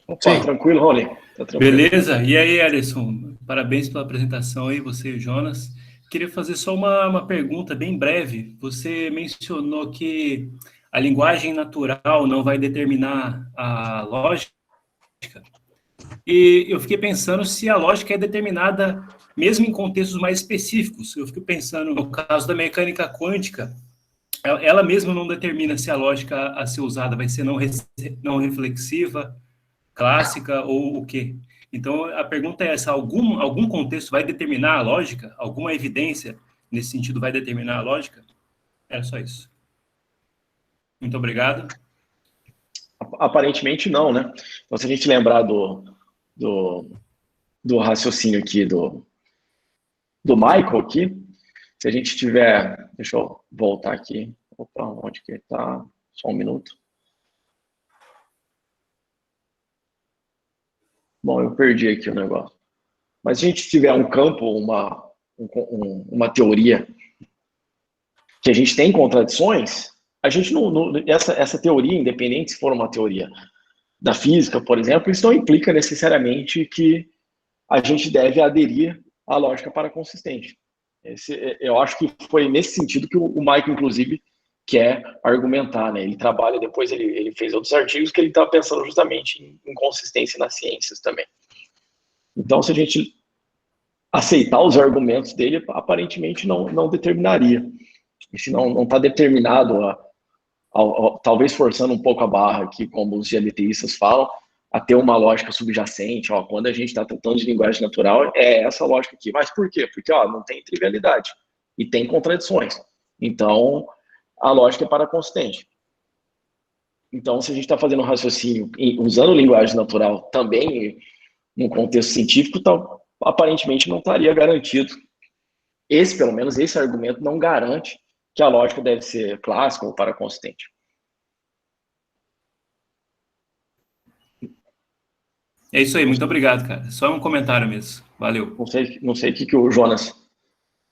Opa, tranquilo, Raoni. Tá tranquilo. Beleza? E aí, Alisson? Parabéns pela apresentação aí, você e o Jonas. Queria fazer só uma pergunta bem breve. Você mencionou que a linguagem natural não vai determinar a lógica. E eu fiquei pensando se a lógica é determinada mesmo em contextos mais específicos. Eu fico pensando no caso da mecânica quântica, ela mesma não determina se a lógica a ser usada vai ser não reflexiva, clássica ou o quê? Então, a pergunta é essa, algum contexto vai determinar a lógica? Alguma evidência nesse sentido vai determinar a lógica? Era só isso. Muito obrigado. Aparentemente não, né? Então, se a gente lembrar do raciocínio aqui do Michael aqui, se a gente tiver... Deixa eu voltar aqui. Opa, onde que está? Só um minuto. Bom, eu perdi aqui o negócio. Mas se a gente tiver um campo, uma teoria que a gente tem contradições, a gente essa teoria, independente se for uma teoria da física, por exemplo, isso não implica necessariamente que a gente deve aderir à lógica paraconsistente. Eu acho que foi nesse sentido que o Michael, inclusive, quer argumentar, né? Ele trabalha, depois ele fez outros artigos que ele está pensando justamente em consistência nas ciências também. Então, se a gente aceitar os argumentos dele, aparentemente não determinaria. E se não está determinado, talvez forçando um pouco a barra aqui, como os dialeteístas falam, a ter uma lógica subjacente. Quando a gente está tratando de linguagem natural, é essa lógica aqui. Mas por quê? Porque não tem trivialidade e tem contradições. Então, a lógica é paraconsistente. Então, se a gente está fazendo um raciocínio usando linguagem natural também no contexto científico, aparentemente não estaria garantido. Pelo menos esse argumento não garante que a lógica deve ser clássica ou paraconsistente. É isso aí, muito obrigado, cara. Só um comentário mesmo. Valeu. Não sei o que o Jonas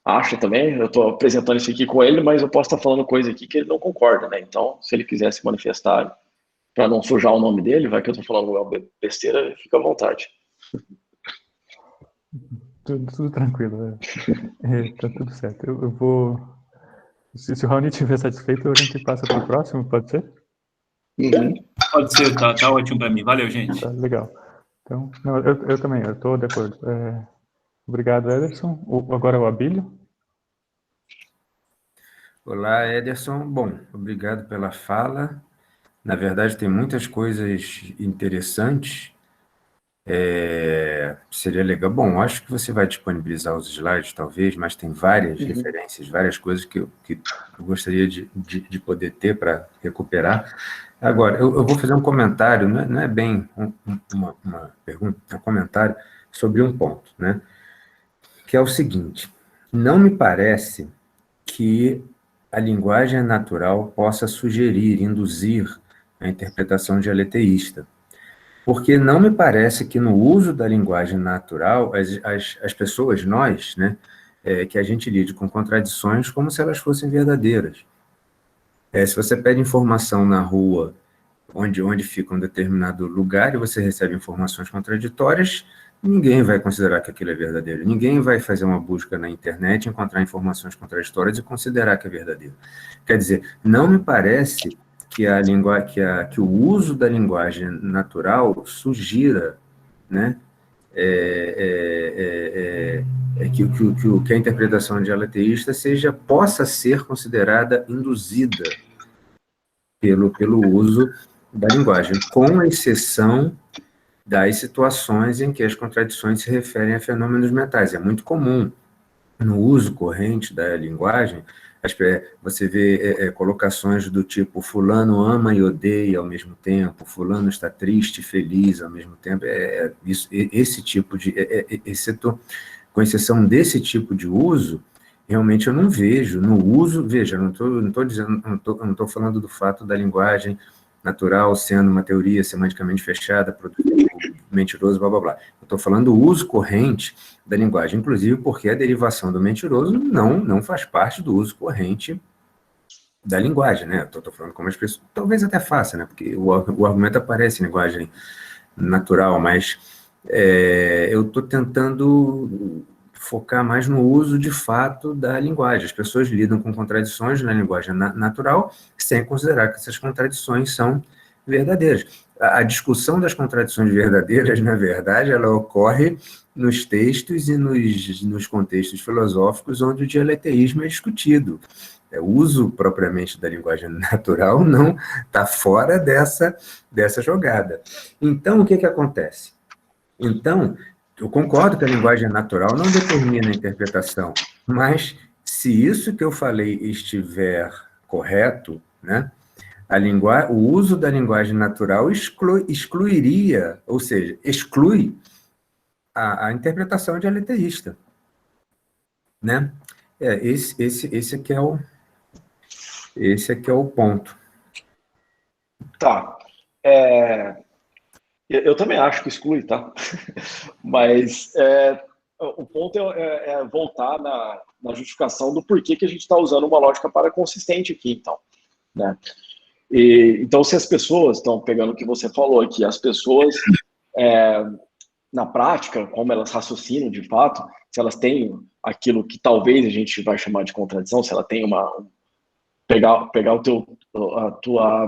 acha também. Eu estou apresentando isso aqui com ele, mas eu posso estar falando coisa aqui que ele não concorda, né? Então, se ele quiser se manifestar, para não sujar o nome dele, vai que eu tô falando uma besteira, fica à vontade. Tudo tranquilo. Tá tudo certo. Eu vou... Se o Raoni estiver satisfeito, a gente passa para o próximo, pode ser? Uhum. Pode ser, tá ótimo para mim. Valeu, gente. Tá, legal. Então, não, eu também, eu estou de acordo. Obrigado, Ederson. Agora o Abílio. Olá, Ederson. Bom, obrigado pela fala. Na verdade, tem muitas coisas interessantes. Seria legal. Bom, acho que você vai disponibilizar os slides, talvez, mas tem várias referências, várias coisas que eu gostaria de poder ter para recuperar. Agora, eu vou fazer um comentário, não é bem uma pergunta, é um comentário sobre um ponto, né? Que é o seguinte: não me parece que a linguagem natural possa sugerir, induzir a interpretação dialeteísta. Porque não me parece que no uso da linguagem natural, as pessoas, nós, né, que a gente lide com contradições como se elas fossem verdadeiras. Se você pede informação na rua, onde fica um determinado lugar, e você recebe informações contraditórias, ninguém vai considerar que aquilo é verdadeiro. Ninguém vai fazer uma busca na internet, encontrar informações contraditórias e considerar que é verdadeiro. Quer dizer, não me parece que o uso da linguagem natural sugira, né, que a interpretação dialeteísta possa ser considerada induzida pelo uso da linguagem, com exceção das situações em que as contradições se referem a fenômenos mentais. É muito comum, no uso corrente da linguagem, você vê colocações do tipo fulano ama e odeia ao mesmo tempo, fulano está triste e feliz ao mesmo tempo. Esse tipo de... com exceção desse tipo de uso, realmente eu não vejo no uso... Veja, não estou falando do fato da linguagem natural sendo uma teoria semanticamente fechada, produzindo mentiroso, blá, blá, blá. Eu estou falando do uso corrente da linguagem, inclusive porque a derivação do mentiroso não faz parte do uso corrente da linguagem, né? Estou falando como as pessoas... Talvez até faça, né? Porque o argumento aparece em linguagem natural, mas eu estou tentando focar mais no uso de fato da linguagem. As pessoas lidam com contradições na linguagem natural sem considerar que essas contradições são verdadeiras. A discussão das contradições verdadeiras, na verdade, ela ocorre nos textos e nos contextos filosóficos onde o dialeteísmo é discutido. O uso propriamente da linguagem natural não está fora dessa jogada. Então, o que acontece? Então, eu concordo que a linguagem natural não determina a interpretação, mas se isso que eu falei estiver correto, né, o uso da linguagem natural excluiria, ou seja, exclui a interpretação dialeteísta, né? Esse aqui é o ponto. Tá. Eu também acho que exclui, tá? Mas o ponto é voltar na justificação do porquê que a gente está usando uma lógica paraconsistente aqui, então, né? Então, se as pessoas estão pegando o que você falou aqui, as pessoas, na prática, como elas raciocinam de fato, se elas têm aquilo que talvez a gente vai chamar de contradição, se ela tem pegar a tua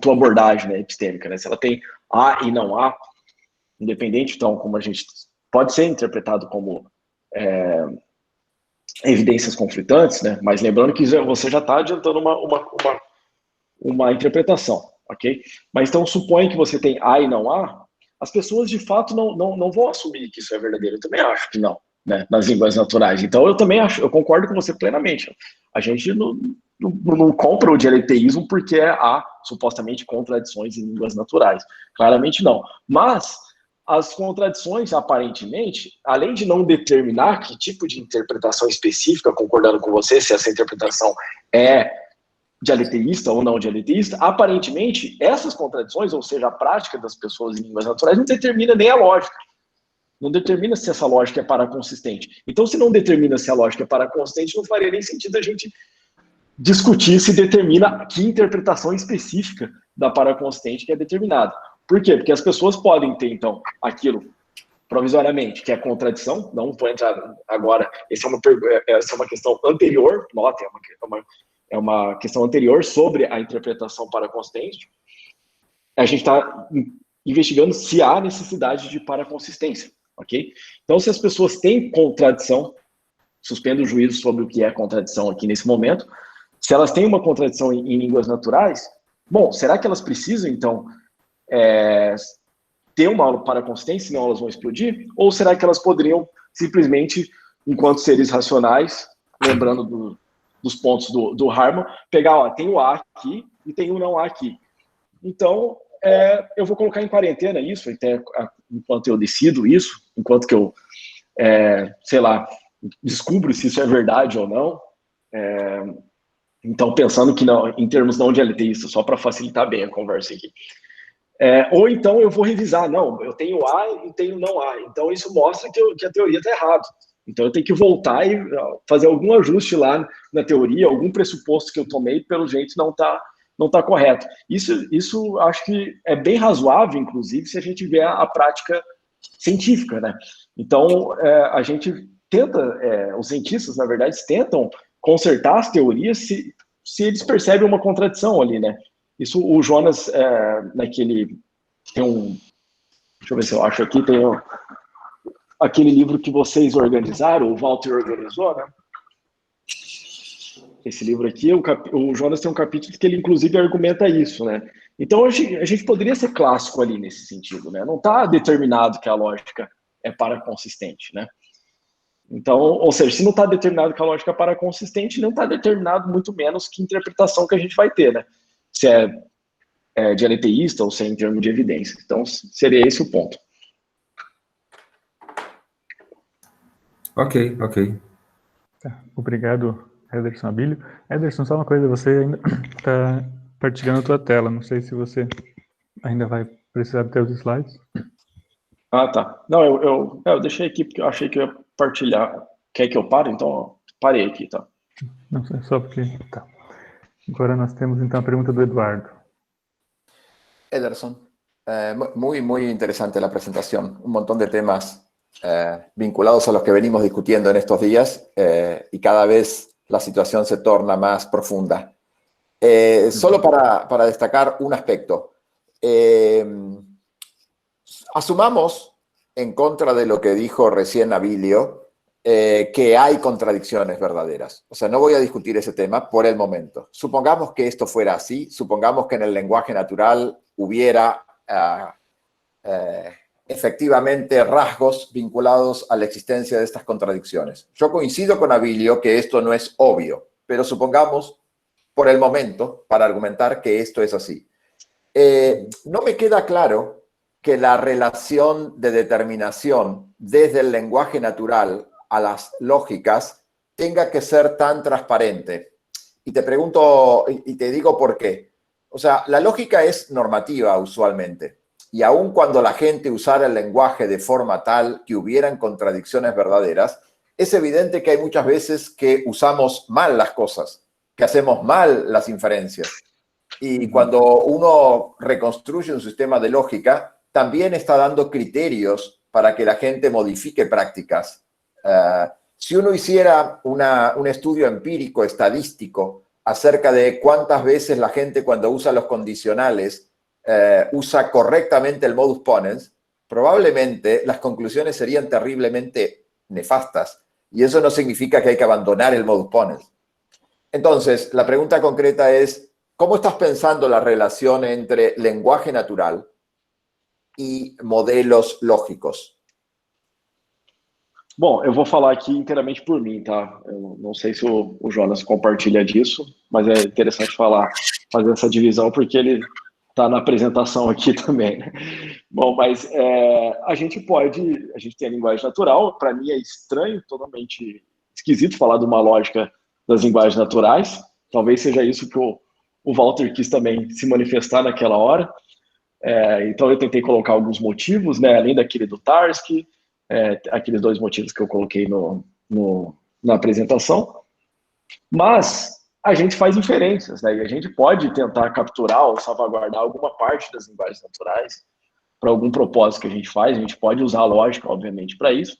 abordagem, né, epistêmica, né? Se ela tem A e não A, independente, então, como a gente pode ser interpretado como evidências conflitantes, né? Mas lembrando que você já está adiantando uma interpretação, ok? Mas então suponha que você tem A e não A, as pessoas de fato não vão assumir que isso é verdadeiro. Eu também acho que não, né? Nas línguas naturais. Então eu também acho, eu concordo com você plenamente. A gente não compra o dialeteísmo porque há supostamente contradições em línguas naturais. Claramente não. Mas as contradições, aparentemente, além de não determinar que tipo de interpretação específica, concordando com você, se essa interpretação é dialeteísta ou não dialeteísta, aparentemente, essas contradições, ou seja, a prática das pessoas em línguas naturais, não determina nem a lógica. Não determina se essa lógica é paraconsistente. Então, se não determina se a lógica é paraconsistente, não faria nem sentido a gente discutir se determina que interpretação específica da paraconsistente que é determinada. Por quê? Porque as pessoas podem ter, então, aquilo provisoriamente, que é contradição, não vou entrar agora, essa é uma questão anterior, nota, é uma questão anterior sobre a interpretação paraconsistente. A gente está investigando se há necessidade de paraconsistência, ok? Então, se as pessoas têm contradição, suspendo o juízo sobre o que é contradição aqui nesse momento, se elas têm uma contradição em línguas naturais, bom, será que elas precisam, então, ter uma aula paraconsistente, senão elas vão explodir? Ou será que elas poderiam simplesmente, enquanto seres racionais, lembrando dos pontos do Harman, pegar, ó, tem o A aqui e tem o não A aqui. Então, eu vou colocar em quarentena isso, até enquanto eu decido isso, enquanto que eu, sei lá, descubro se isso é verdade ou não. Então, pensando que não, em termos não dialeteístas, só para facilitar bem a conversa aqui. Ou então eu vou revisar, não, eu tenho A e tenho não A, então isso mostra que a teoria está errada. Então eu tenho que voltar e fazer algum ajuste lá na teoria, algum pressuposto que eu tomei, pelo jeito não tá correto. Isso acho que é bem razoável, inclusive, se a gente vê a prática científica, né? Então a gente tenta, os cientistas, na verdade, tentam consertar as teorias se eles percebem uma contradição ali, né? Isso o Jonas, naquele... Tem um... Deixa eu ver se eu acho aqui, tem aquele livro que vocês organizaram, o Walter organizou, né? Esse livro aqui, o Jonas tem um capítulo que ele, inclusive, argumenta isso, né? Então, a gente poderia ser clássico ali nesse sentido, né? Não está determinado que a lógica é paraconsistente, né? Então, ou seja, se não está determinado que a lógica é paraconsistente, não está determinado muito menos que interpretação que a gente vai ter, né? Se é dialeteísta ou se é em termos de evidência. Então, seria esse o ponto. Ok. Tá. Obrigado, Ederson Abílio. Ederson, só uma coisa, você ainda está partilhando a tua tela. Não sei se você ainda vai precisar ter os slides. Ah, tá. Não, eu deixei aqui porque eu achei que eu ia partilhar. Quer que eu pare? Então, ó, parei aqui, tá? Não sei, só porque... Tá. Agora nós temos, então, a pergunta do Eduardo. Ederson, muy, muy interesante la presentación. Un montón de temas vinculados a los que venimos discutiendo en estos días y cada vez la situación se torna más profunda. Solo para destacar un aspecto. Asumamos, en contra de lo que dijo recién Abilio, que hay contradicciones verdaderas. O sea, no voy a discutir ese tema por el momento. Supongamos que esto fuera así, supongamos que en el lenguaje natural hubiera efectivamente rasgos vinculados a la existencia de estas contradicciones. Yo coincido con Abilio que esto no es obvio, pero supongamos por el momento, para argumentar que esto es así. No me queda claro que la relación de determinación desde el lenguaje natural a las lógicas tenga que ser tan transparente. Y te pregunto, y te digo por qué. O sea, la lógica es normativa usualmente. Y aun cuando la gente usara el lenguaje de forma tal que hubieran contradicciones verdaderas, es evidente que hay muchas veces que usamos mal las cosas, que hacemos mal las inferencias. Y cuando uno reconstruye un sistema de lógica, también está dando criterios para que la gente modifique prácticas. Si uno hiciera un estudio empírico, estadístico, acerca de cuántas veces la gente cuando usa los condicionales usa correctamente el modus ponens, probablemente las conclusiones serían terriblemente nefastas. Y eso no significa que hay que abandonar el modus ponens. Entonces, la pregunta concreta es, ¿cómo estás pensando la relación entre lenguaje natural e modelos lógicos? Bom, eu vou falar aqui inteiramente por mim, tá? Eu não sei se o Jonas compartilha disso, mas é interessante fazer essa divisão, porque ele está na apresentação aqui também, né? Bom, mas a gente tem a linguagem natural, para mim é estranho, totalmente esquisito falar de uma lógica das linguagens naturais, talvez seja isso que o Walter quis também se manifestar naquela hora. Então eu tentei colocar alguns motivos, né, além daquele do Tarski, aqueles dois motivos que eu coloquei na apresentação. Mas a gente faz inferências, né? E a gente pode tentar capturar ou salvaguardar alguma parte das linguagens naturais para algum propósito que a gente faz. A gente pode usar a lógica, obviamente, para isso,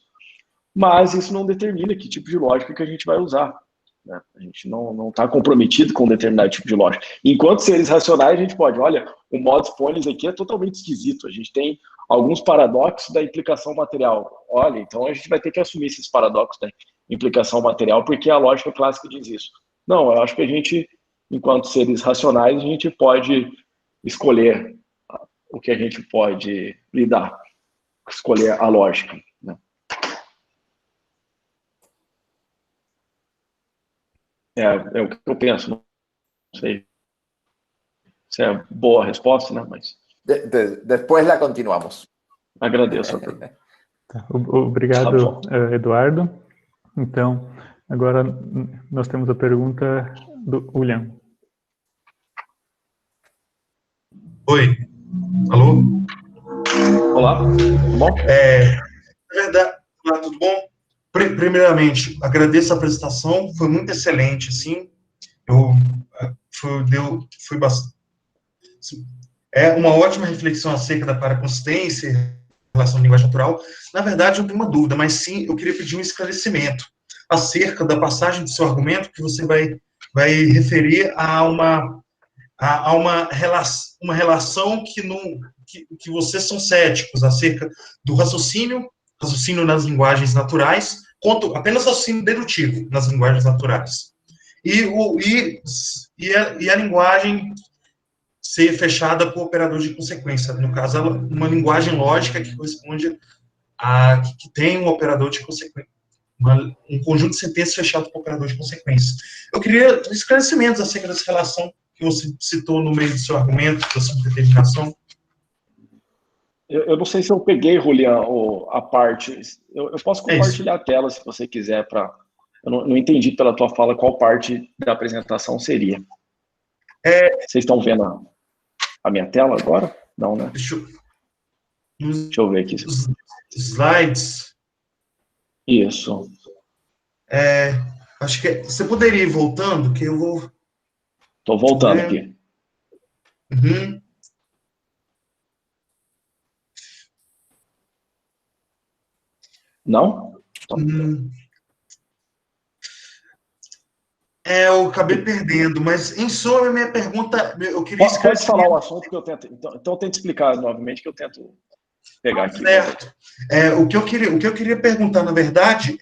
mas isso não determina que tipo de lógica que a gente vai usar, né? A gente não está comprometido com um determinado tipo de lógica. Enquanto seres racionais, a gente pode, olha, o modus ponens aqui é totalmente esquisito, a gente tem alguns paradoxos da implicação material. Olha, então a gente vai ter que assumir esses paradoxos da implicação material, porque a lógica clássica diz isso. Não, eu acho que a gente, enquanto seres racionais, a gente pode escolher o que a gente pode lidar, escolher a lógica, né? É o que eu penso, não sei se é boa a resposta, né? Mas Después la continuamos. agradeço a pergunta. Tá. Obrigado, Eduardo. Então, agora nós temos a pergunta do William. Oi. Alô? Olá, tudo bom? Na verdade, tudo bom? Primeiramente, agradeço a apresentação, foi muito excelente, assim. Foi bastante. É uma ótima reflexão acerca da paraconsistência em relação à linguagem natural. Na verdade, eu tenho uma dúvida, mas sim, eu queria pedir um esclarecimento acerca da passagem do seu argumento, que você vai referir a uma relação que vocês são céticos acerca do raciocínio nas linguagens naturais, quanto apenas raciocínio dedutivo nas linguagens naturais. E a linguagem ser fechada por operadores de consequência. No caso, uma linguagem lógica que corresponde que tem um operador de consequência, um conjunto de sentenças fechado por operador de consequência. Eu queria esclarecimentos acerca dessa relação que você citou no meio do seu argumento, da sua determinação. Eu não sei se eu peguei, Julian, a parte. Eu posso compartilhar a tela se você quiser. Eu não entendi pela tua fala qual parte da apresentação seria. Vocês estão vendo a minha tela agora? Não, né? Deixa eu ver aqui. Slides. Isso. Acho que você poderia ir voltando, que eu vou... Estou voltando aqui. Uhum. Não? Eu acabei perdendo, mas em suma, minha pergunta, eu queria... Pode falar o assunto que eu tento... Então eu tento explicar novamente que eu tento pegar aqui. Certo. O que eu queria perguntar, na verdade,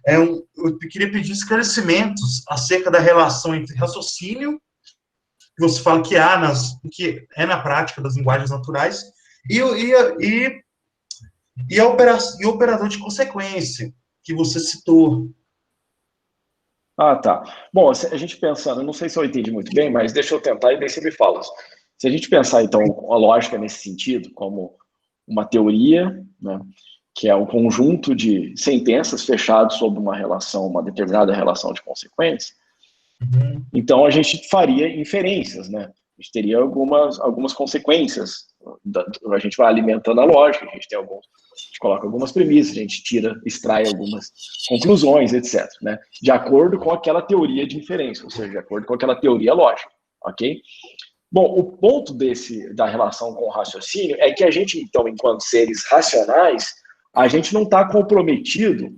eu queria pedir esclarecimentos acerca da relação entre raciocínio, que você fala que que é na prática das linguagens naturais, e o operador de consequência, que você citou. Ah, tá. Bom, a gente pensando, eu não sei se eu entendi muito bem, mas deixa eu tentar e daí você me fala. Se a gente pensar, então, a lógica nesse sentido, como uma teoria, né, que é um conjunto de sentenças fechadas sobre uma determinada relação de consequências, então a gente faria inferências, né? A gente teria algumas consequências, a gente vai alimentando a lógica, a gente coloca algumas premissas, a gente extrai algumas conclusões, etc., né? De acordo com aquela teoria de inferência, ou seja, de acordo com aquela teoria lógica, ok? Bom, o ponto da relação com o raciocínio é que a gente, então, enquanto seres racionais, a gente não está comprometido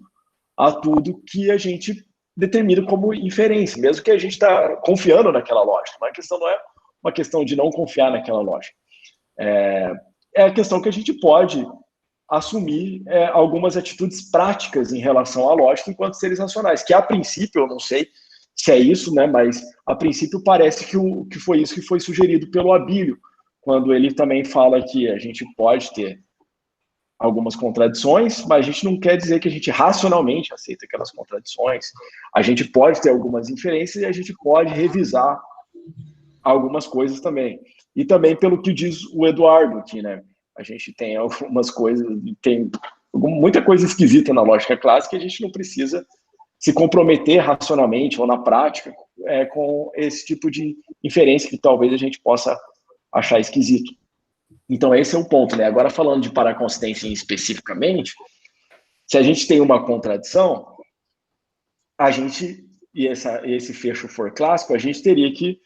a tudo que a gente determina como inferência, mesmo que a gente está confiando naquela lógica. Mas a questão não é uma questão de não confiar naquela lógica. É a questão que a gente pode assumir algumas atitudes práticas em relação à lógica enquanto seres racionais, que a princípio, eu não sei se é isso, né, mas a princípio parece que foi isso que foi sugerido pelo Abílio, quando ele também fala que a gente pode ter algumas contradições, mas a gente não quer dizer que a gente racionalmente aceita aquelas contradições. A gente pode ter algumas inferências e a gente pode revisar algumas coisas também. E também pelo que diz o Eduardo aqui, né? A gente tem algumas coisas, tem muita coisa esquisita na lógica clássica e a gente não precisa se comprometer racionalmente ou na prática com esse tipo de inferência que talvez a gente possa achar esquisito. Então, esse é o ponto, né? Agora, falando de paraconsistência especificamente, se a gente tem uma contradição, a gente e esse fecho for clássico, a gente teria que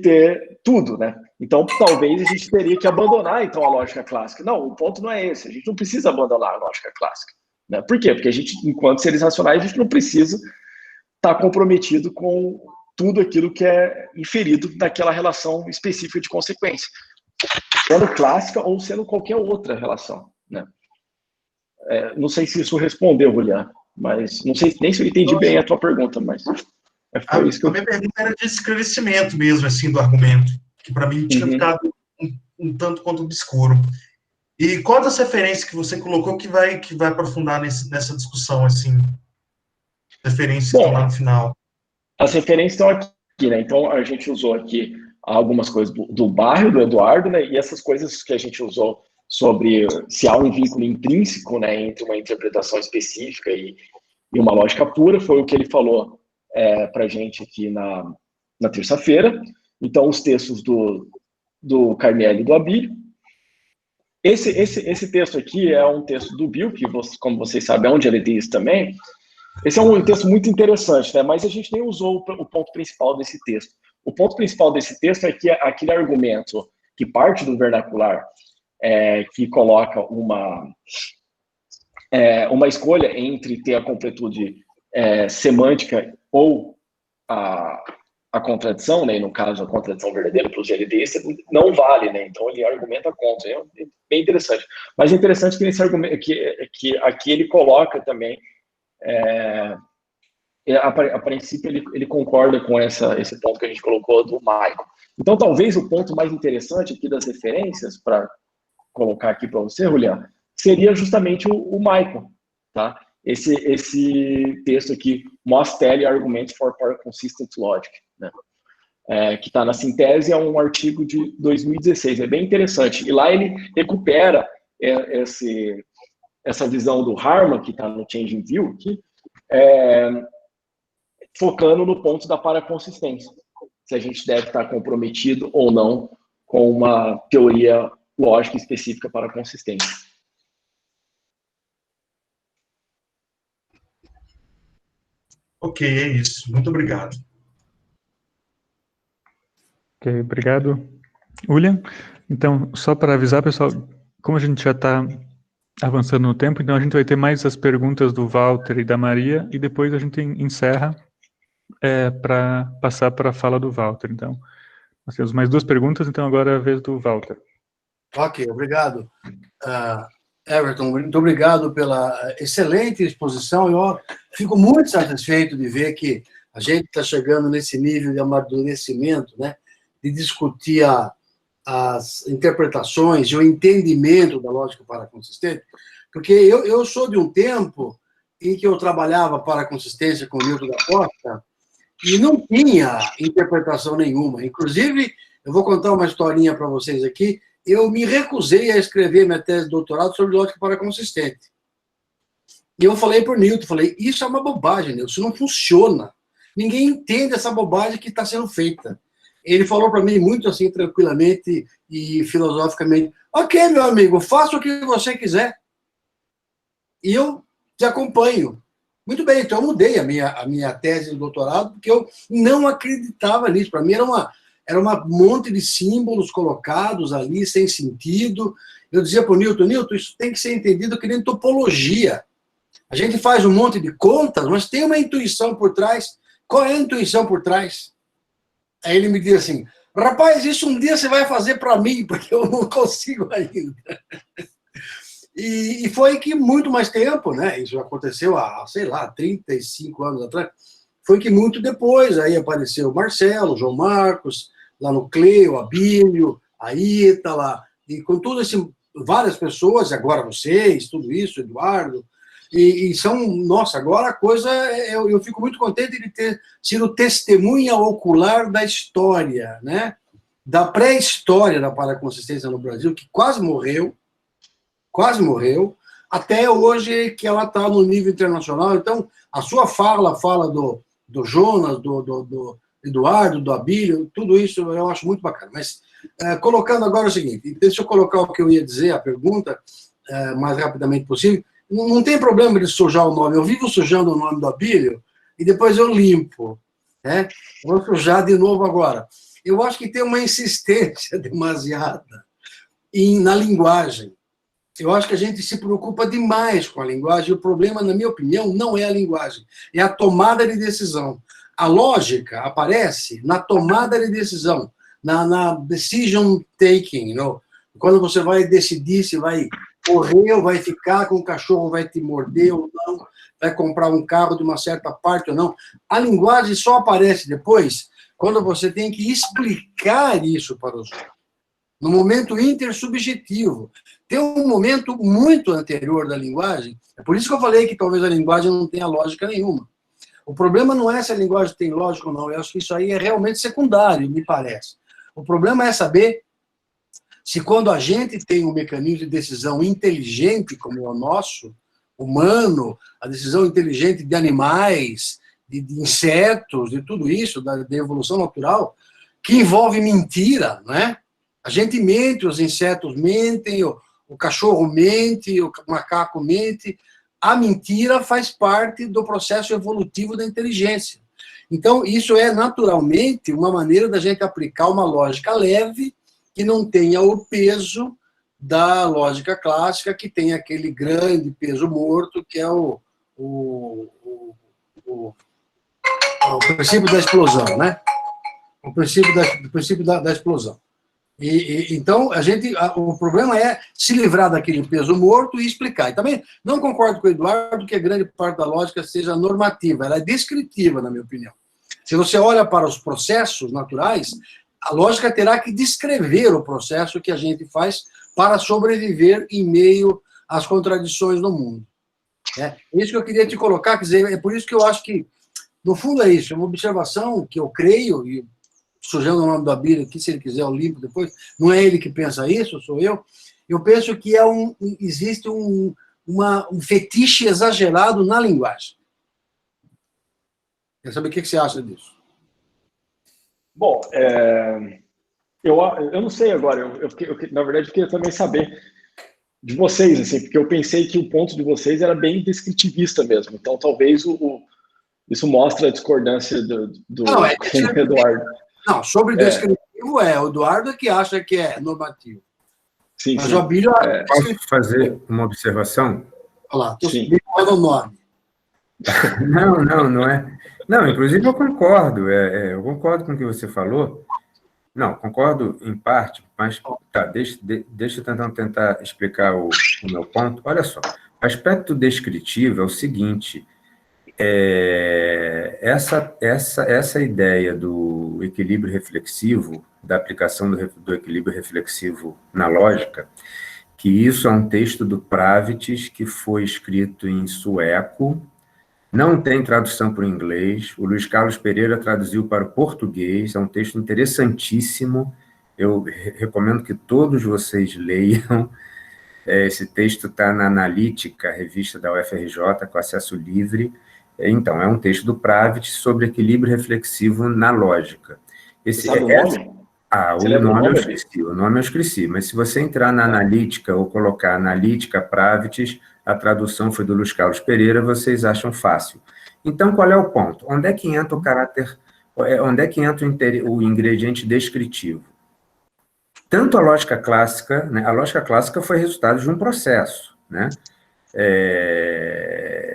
ter tudo, né? Então, talvez a gente teria que abandonar, então, a lógica clássica. Não, o ponto não é esse. A gente não precisa abandonar a lógica clássica. Né? Por quê? Porque a gente, enquanto seres racionais, a gente não precisa estar comprometido com tudo aquilo que é inferido daquela relação específica de consequência. Sendo clássica ou sendo qualquer outra relação. Né? Não sei se isso respondeu, Julián, mas não sei nem se eu entendi bem a tua pergunta, mas... A minha pergunta era de esclarecimento mesmo, assim, do argumento, que para mim tinha ficado um tanto quanto obscuro. E qual das referências que você colocou que vai aprofundar nessa discussão, assim, referências que estão lá no final? As referências estão aqui, né? Então, a gente usou aqui algumas coisas do Barrio, do Eduardo, né? E essas coisas que a gente usou sobre se há um vínculo intrínseco, né, entre uma interpretação específica e uma lógica pura, foi o que ele falou para a gente aqui na terça-feira. Então, os textos do Carnielli e do Abílio. Esse texto aqui é um texto do Bill, que, como vocês sabem, é um dialeteísta também. Esse é um texto muito interessante, né? Mas a gente nem usou o ponto principal desse texto. O ponto principal desse texto é que aquele argumento que parte do vernacular, que coloca uma escolha entre ter a completude semântica ou a contradição, né, e no caso a contradição verdadeira para os dialeteístas, não vale, né, então ele argumenta contra, é bem interessante. Mas é interessante que nesse argumento, que aqui ele coloca também, a princípio ele concorda com esse ponto que a gente colocou do Michael. Então talvez o ponto mais interessante aqui das referências, para colocar aqui para você, Julián, seria justamente o Michael, tá? Esse texto aqui, Most Tell Arguments for Consistent Logic, né? Que está na Síntese, é um artigo de 2016, é bem interessante. E lá ele recupera essa visão do Harman, que está no Changing View, focando no ponto da paraconsistência, se a gente deve estar comprometido ou não com uma teoria lógica específica para a consistência. Ok, é isso. Muito obrigado. Ok, obrigado, Julián. Então, só para avisar, pessoal, como a gente já está avançando no tempo, então a gente vai ter mais as perguntas do Walter e da Maria, e depois a gente encerra para passar para a fala do Walter. Então, nós temos mais 2 perguntas, então agora é a vez do Walter. Ok, obrigado. Everton, muito obrigado pela excelente exposição. Eu fico muito satisfeito de ver que a gente está chegando nesse nível de amadurecimento, né, de discutir as interpretações e o entendimento da lógica paraconsistente, porque eu sou de um tempo em que eu trabalhava paraconsistência com o Newton da Costa e não tinha interpretação nenhuma. Inclusive, eu vou contar uma historinha para vocês aqui. Eu me recusei a escrever minha tese de doutorado sobre lógica paraconsistente. E eu falei para o Newton, isso é uma bobagem, Newton, isso não funciona. Ninguém entende essa bobagem que está sendo feita. Ele falou para mim muito assim, tranquilamente e filosoficamente, ok, meu amigo, faça o que você quiser. E eu te acompanho. Muito bem, então eu mudei a minha tese de doutorado, porque eu não acreditava nisso. Para mim era um monte de símbolos colocados ali, sem sentido. Eu dizia para o Newton, isso tem que ser entendido que nem topologia. A gente faz um monte de contas, mas tem uma intuição por trás. Qual é a intuição por trás? Aí ele me diz assim, rapaz, isso um dia você vai fazer para mim, porque eu não consigo ainda. E foi que muito mais tempo, né? Isso aconteceu há, 35 anos atrás. Foi que muito depois, aí apareceu o Marcelo, o João Marcos, lá no Cleo, Abílio, a Ítala, e com várias pessoas, agora vocês, tudo isso, Eduardo, e são, nossa, agora a coisa, eu fico muito contente de ter sido testemunha ocular da história, né? Da pré-história da paraconsistência no Brasil, que quase morreu, até hoje que ela está no nível internacional. Então, a sua fala do Jonas, do Eduardo, do Abílio, tudo isso eu acho muito bacana. Mas, colocando agora o seguinte, deixa eu colocar o que eu ia dizer, a pergunta, mais rapidamente possível. Não tem problema de sujar o nome, eu vivo sujando o nome do Abílio, e depois eu limpo, né? Vou sujar de novo agora. Eu acho que tem uma insistência demasiada na linguagem. Eu acho que a gente se preocupa demais com a linguagem. O problema, na minha opinião, não é a linguagem, é a tomada de decisão. A lógica aparece na tomada de decisão, na decision taking, quando você vai decidir se vai correr ou vai ficar com o cachorro, vai te morder ou não, vai comprar um carro de uma certa parte ou não. A linguagem só aparece depois quando você tem que explicar isso para os outros. No momento intersubjetivo. Tem um momento muito anterior da linguagem, é por isso que eu falei que talvez a linguagem não tenha lógica nenhuma. O problema não é se a linguagem tem lógica ou não, eu acho que isso aí é realmente secundário, me parece. O problema é saber se quando a gente tem um mecanismo de decisão inteligente, como é o nosso, humano, a decisão inteligente de animais, de insetos, de tudo isso, da evolução natural, que envolve mentira, não é? A gente mente, os insetos mentem, o cachorro mente, o macaco mente. A mentira faz parte do processo evolutivo da inteligência. Então, isso é naturalmente uma maneira da gente aplicar uma lógica leve que não tenha o peso da lógica clássica, que tem aquele grande peso morto, que é o princípio da explosão, né? O princípio da explosão. Então, o problema é se livrar daquele peso morto e explicar. E também não concordo com o Eduardo que a grande parte da lógica seja normativa, ela é descritiva, na minha opinião. Se você olha para os processos naturais, a lógica terá que descrever o processo que a gente faz para sobreviver em meio às contradições do mundo. É isso que eu queria te colocar, quer dizer, é por isso que eu acho que, no fundo, é isso, é uma observação que eu creio, e sujando o nome da Bíblia aqui, se ele quiser eu limpo depois, não é ele que pensa isso, sou eu. Eu penso que existe um fetiche exagerado na linguagem. Quer saber o que você acha disso? Bom, eu não sei agora, na verdade, eu queria também saber de vocês, assim, porque eu pensei que o ponto de vocês era bem descritivista mesmo, então talvez isso mostra a discordância do Eduardo. Não, sobre descritivo o Eduardo que acha que é normativo. Sim, mas sim. o Abílio... Posso fazer uma observação? Olha lá, estou o nome. Não é. Não, inclusive eu concordo, eu concordo com o que você falou. Não, concordo em parte, mas tá, deixa eu tentar explicar o meu ponto. Olha só, o aspecto descritivo é o seguinte, essa ideia do equilíbrio reflexivo, da aplicação do equilíbrio reflexivo na lógica, que isso é um texto do Pravits, que foi escrito em sueco, não tem tradução para o inglês, o Luiz Carlos Pereira traduziu para o português, é um texto interessantíssimo, eu recomendo que todos vocês leiam, esse texto está na Analítica, revista da UFRJ, com acesso livre. Então, é um texto do Pravits sobre equilíbrio reflexivo na lógica. Você sabe o nome? O nome eu esqueci, mas se você entrar na Analítica ou colocar Analítica Pravits, a tradução foi do Luiz Carlos Pereira, vocês acham fácil. Então, qual é o ponto? Onde é que entra o caráter, onde é que entra o ingrediente descritivo? Tanto a lógica clássica, né, a lógica clássica foi resultado de um processo, né?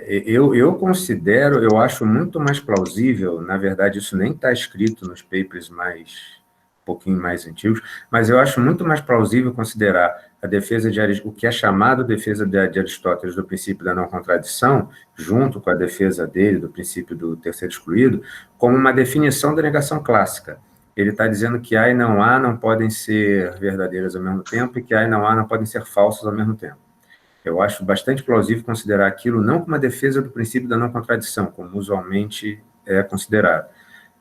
Eu considero, eu acho muito mais plausível, na verdade isso nem está escrito nos papers um pouquinho mais antigos, mas eu acho muito mais plausível considerar a defesa o que é chamado defesa de Aristóteles do princípio da não contradição, junto com a defesa dele do princípio do terceiro excluído, como uma definição da negação clássica. Ele está dizendo que há e não podem ser verdadeiras ao mesmo tempo e que há e não podem ser falsas ao mesmo tempo. Eu acho bastante plausível considerar aquilo não como uma defesa do princípio da não contradição, como usualmente é considerado.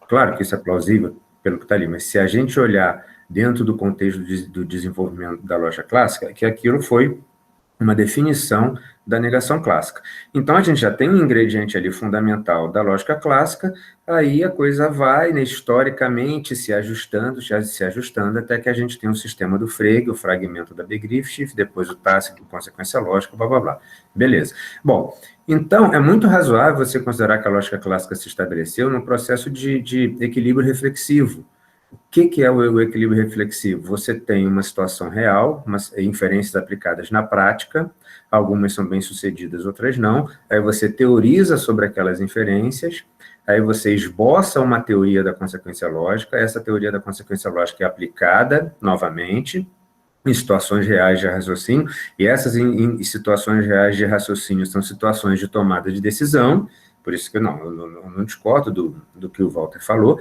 Claro que isso é plausível pelo que está ali, mas se a gente olhar dentro do contexto do desenvolvimento da lógica clássica, que aquilo foi uma definição da negação clássica. Então, a gente já tem um ingrediente ali fundamental da lógica clássica, aí a coisa vai, né, historicamente, se ajustando, até que a gente tem um sistema do Frege, o fragmento da Begriffschaft, depois o Tacit, consequência lógica, blá, blá, blá. Beleza. Bom, então, é muito razoável você considerar que a lógica clássica se estabeleceu num processo de equilíbrio reflexivo. O que é o equilíbrio reflexivo? Você tem uma situação real, inferências aplicadas na prática, algumas são bem-sucedidas, outras não, aí você teoriza sobre aquelas inferências, aí você esboça uma teoria da consequência lógica, essa teoria da consequência lógica é aplicada, novamente, em situações reais de raciocínio, e essas em situações reais de raciocínio são situações de tomada de decisão, por isso que eu não discordo do que o Walter falou,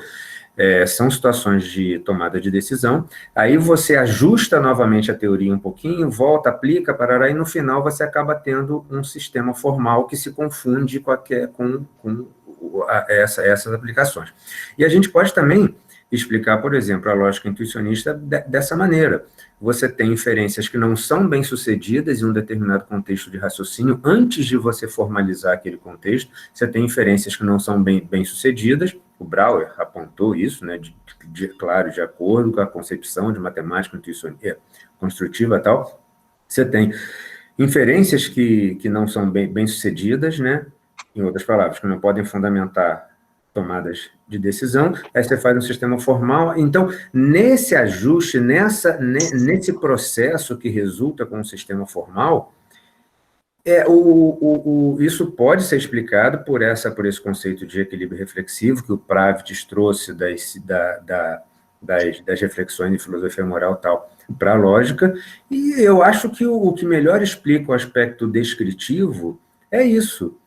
são situações de tomada de decisão, aí você ajusta novamente a teoria um pouquinho, volta, aplica, parará, e no final você acaba tendo um sistema formal que se confunde com essas aplicações. E a gente pode também explicar, por exemplo, a lógica intuicionista dessa maneira. Você tem inferências que não são bem-sucedidas em um determinado contexto de raciocínio, antes de você formalizar aquele contexto, você tem inferências que não são bem-sucedidas, o Brouwer apontou isso, né, claro, de acordo com a concepção de matemática construtiva e tal, você tem inferências que não são bem-sucedidas, né, em outras palavras, que não podem fundamentar tomadas de decisão, aí você faz um sistema formal. Então, nesse ajuste, nesse processo que resulta com um sistema formal, isso pode ser explicado por esse conceito de equilíbrio reflexivo que o Pravdis trouxe das reflexões de filosofia moral tal para a lógica, e eu acho que o que melhor explica o aspecto descritivo é isso.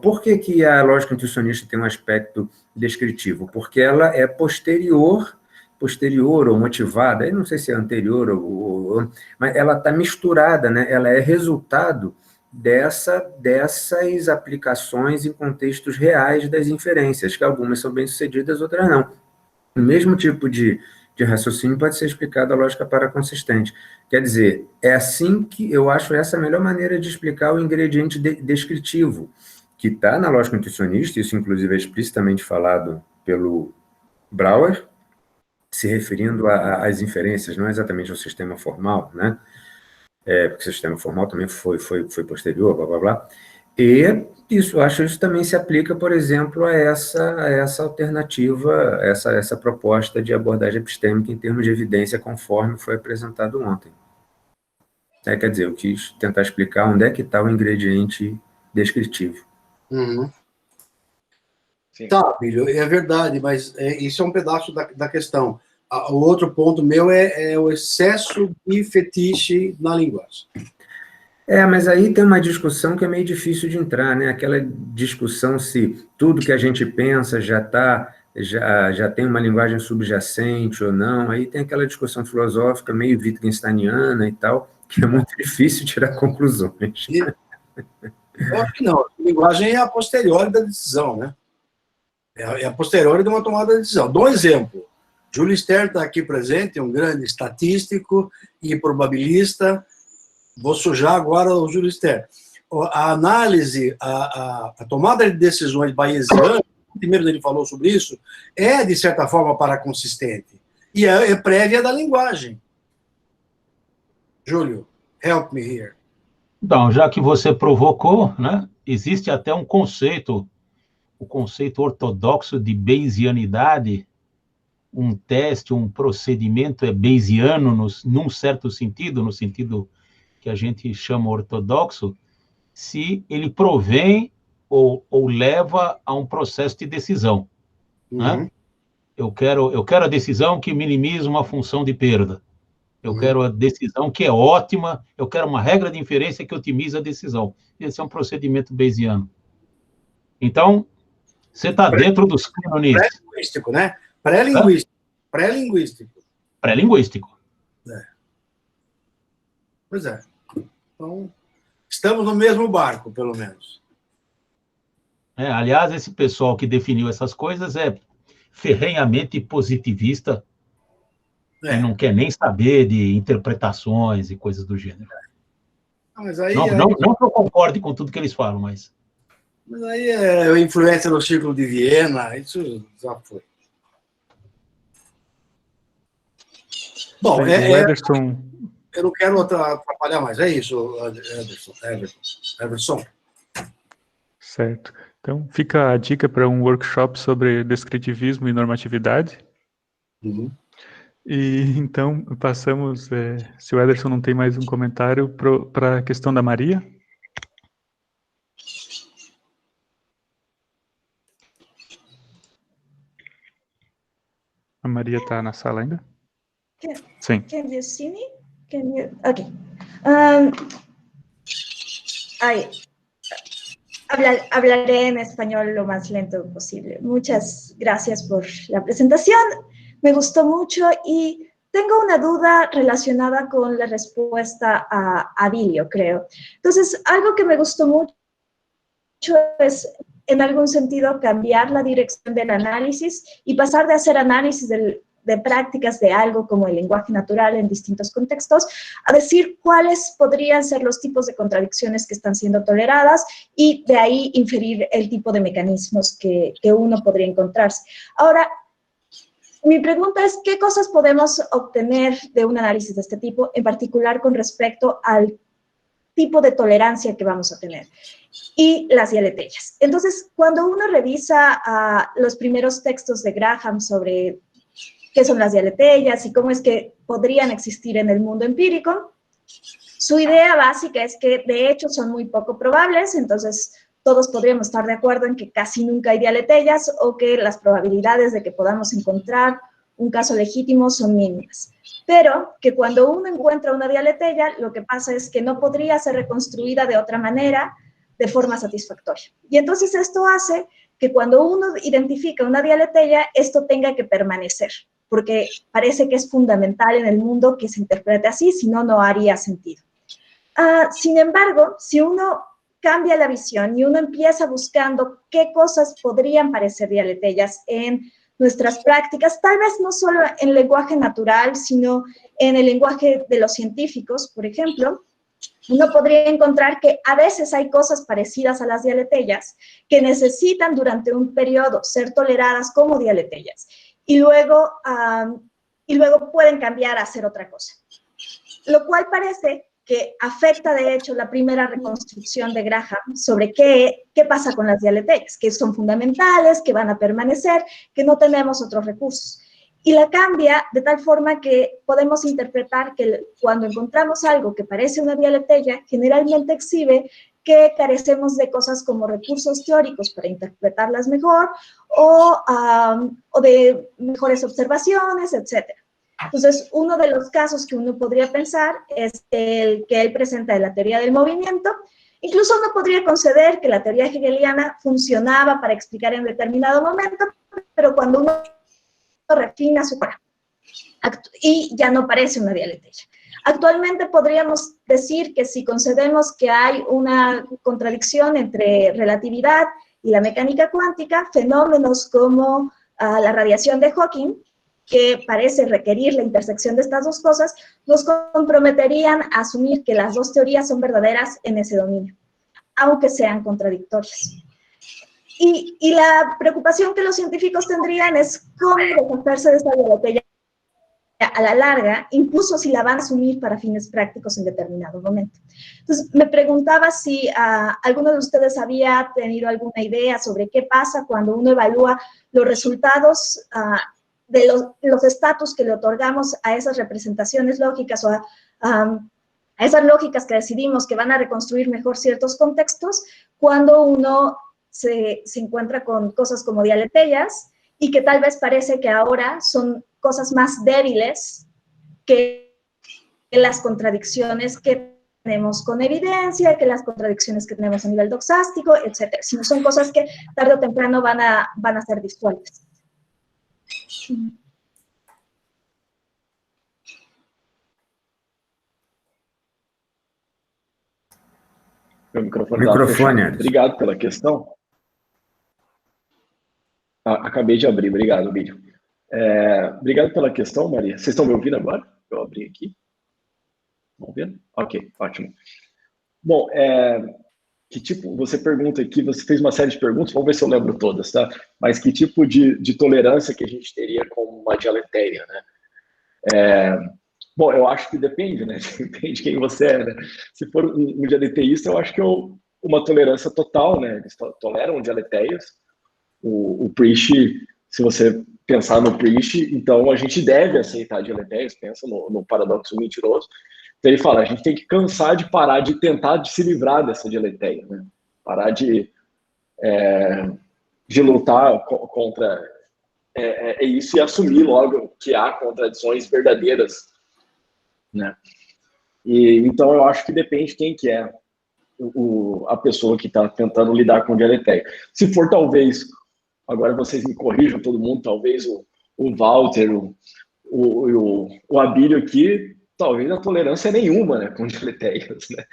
Por que a lógica intuicionista tem um aspecto descritivo? Porque ela é posterior ou motivada, eu não sei se é anterior, mas ela está misturada, né? Ela é resultado dessas aplicações em contextos reais das inferências, que algumas são bem-sucedidas, outras não. O mesmo tipo de raciocínio pode ser explicado a lógica paraconsistente. Quer dizer, é assim que eu acho essa a melhor maneira de explicar o ingrediente descritivo, que está na lógica intuicionista, isso inclusive é explicitamente falado pelo Brouwer, se referindo às inferências, não exatamente ao sistema formal, né? Porque o sistema formal também foi posterior, blá, blá, blá. E eu acho que isso também se aplica, por exemplo, a essa alternativa, essa proposta de abordagem epistêmica em termos de evidência, conforme foi apresentado ontem. Quer dizer, eu quis tentar explicar onde é que está o ingrediente descritivo. Uhum. Tá, Bílio, é verdade, mas isso é um pedaço da questão. O outro ponto meu é o excesso de fetiche na linguagem. Mas aí tem uma discussão que é meio difícil de entrar, né? Aquela discussão se tudo que a gente pensa já tem uma linguagem subjacente ou não, aí tem aquela discussão filosófica meio wittgensteiniana e tal, que é muito difícil tirar conclusões. Eu acho que não, a linguagem é a posteriori da decisão, né? É a posteriori de uma tomada de decisão. Dou um exemplo. Jules Stern está aqui presente, um grande estatístico e probabilista. Vou sujar agora o Jules Stern. A análise, a tomada de decisões bayesiana, primeiro ele falou sobre isso, é, de certa forma, paraconsistente. E é prévia da linguagem. Júlio, help me here. Então, já que você provocou, né, existe até um conceito, o conceito ortodoxo de bayesianidade, um teste, um procedimento bayesiano num certo sentido, no sentido que a gente chama ortodoxo, se ele provém ou leva a um processo de decisão. Né? Eu quero a decisão que minimiza uma função de perda. Eu quero a decisão que é ótima, eu quero uma regra de inferência que otimiza a decisão. Esse é um procedimento bayesiano. Então, você está dentro dos cânones... Pré-linguístico, né? Pré-linguístico. Pré-linguístico. Pré-linguístico. Pois é. Então, estamos no mesmo barco, pelo menos. Aliás, esse pessoal que definiu essas coisas é ferrenhamente positivista e não quer nem saber de interpretações e coisas do gênero. Mas aí, Não que eu concorde com tudo que eles falam, mas... Mas aí é influência no Círculo de Viena, isso já foi. Bom, O Ederson... eu não quero atrapalhar mais, é isso, Everson. Certo. Então, fica a dica para um workshop sobre descritivismo e normatividade. Uhum. E então, passamos, se o Ederson não tem mais um comentário, para a questão da Maria. A Maria está na sala ainda? Sim. Can you see me? Okay. Hablaré en español lo más lento posible. Muchas gracias por la presentación. Me gustó mucho y tengo una duda relacionada con la respuesta a Vilio, creo. Entonces, algo que me gustó mucho es, en algún sentido, cambiar la dirección del análisis y pasar de hacer análisis de prácticas de algo como el lenguaje natural en distintos contextos, a decir cuáles podrían ser los tipos de contradicciones que están siendo toleradas y de ahí inferir el tipo de mecanismos que uno podría encontrarse. Ahora, mi pregunta es, ¿qué cosas podemos obtener de un análisis de este tipo, en particular con respecto al tipo de tolerancia que vamos a tener? Y las dialetellas. Entonces, cuando uno revisa los primeros textos de Graham sobre qué son las dialetellas y cómo es que podrían existir en el mundo empírico, su idea básica es que de hecho son muy poco probables, entonces todos podríamos estar de acuerdo en que casi nunca hay dialetellas o que las probabilidades de que podamos encontrar un caso legítimo son mínimas. Pero que cuando uno encuentra una dialetella, lo que pasa es que no podría ser reconstruida de otra manera de forma satisfactoria. Y entonces esto hace que cuando uno identifica una dialetella, esto tenga que permanecer, porque parece que es fundamental en el mundo que se interprete así, si no, no haría sentido. Sin embargo, si uno cambia la visión y uno empieza buscando qué cosas podrían parecer dialetellas en nuestras prácticas, tal vez no solo en lenguaje natural, sino en el lenguaje de los científicos, por ejemplo, uno podría encontrar que a veces hay cosas parecidas a las dialetellas que necesitan durante un periodo ser toleradas como dialetellas y luego pueden cambiar a hacer otra cosa. Lo cual parece que afecta, de hecho, la primera reconstrucción de Graham sobre qué pasa con las dialetellas, que son fundamentales, que van a permanecer, que no tenemos otros recursos. Y la cambia de tal forma que podemos interpretar que cuando encontramos algo que parece una dialetella, generalmente exhibe que carecemos de cosas como recursos teóricos para interpretarlas mejor o de mejores observaciones, etc. Entonces, uno de los casos que uno podría pensar es el que él presenta de la teoría del movimiento. Incluso uno podría conceder que la teoría hegeliana funcionaba para explicar en determinado momento, pero cuando uno refina su cara y ya no parece una dialetella. Actualmente podríamos decir que si concedemos que hay una contradicción entre relatividad y la mecánica cuántica, fenómenos como la radiación de Hawking, que parece requerir la intersección de estas dos cosas, nos comprometerían a asumir que las dos teorías son verdaderas en ese dominio, aunque sean contradictorias. Y la preocupación que los científicos tendrían es cómo deshacerse de esta dialetella a la larga, incluso si la van a asumir para fines prácticos en determinado momento. Entonces, me preguntaba si alguno de ustedes había tenido alguna idea sobre qué pasa cuando uno evalúa los resultados de los estatus que le otorgamos a esas representaciones lógicas o a esas lógicas que decidimos que van a reconstruir mejor ciertos contextos, cuando uno se encuentra con cosas como dialetellas y que tal vez parece que ahora son cosas más débiles que las contradicciones que tenemos con evidencia, que las contradicciones que tenemos a nivel doxástico, etc. Sino son cosas que tarde o temprano van a ser disueltas. Meu microfone. Obrigado pela questão. Acabei de abrir, obrigado, Bílio. Obrigado pela questão, Maria. Vocês estão me ouvindo agora? Eu abri aqui. Estão ouvindo? Ok, ótimo. Bom, que tipo, você pergunta aqui, você fez uma série de perguntas, vamos ver se eu lembro todas, tá? Mas que tipo de tolerância que a gente teria com uma dialeteia, né? Bom, eu acho que depende, né? Depende de quem você é, né? Se for um dialeteísta, eu acho que uma tolerância total, né? Eles toleram dialeteias. O Priest, se você pensar no Priest, então a gente deve aceitar dialeteias, pensa no paradoxo mentiroso. Então ele fala, a gente tem que cansar de parar de tentar de se livrar dessa dialeteia, né? Parar de lutar contra isso e assumir logo que há contradições verdadeiras, né? E então eu acho que depende quem que é a pessoa que está tentando lidar com dialeteia. Se for talvez, agora vocês me corrijam todo mundo, talvez o Walter, o Abílio aqui, talvez a tolerância é nenhuma, né, com dialeteias, né?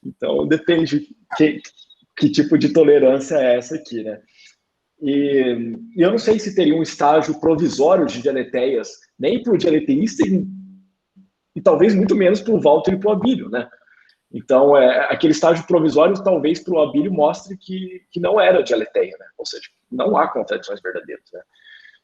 Então depende que tipo de tolerância é essa aqui, né? E eu não sei se teria um estágio provisório de dialeteias, nem para o dialeteísta e talvez muito menos para o Walter e para o Abílio, né? Então, aquele estágio provisório, talvez para o Abílio mostre que não era dialeteia, né? Ou seja, não há contradições verdadeiras, né?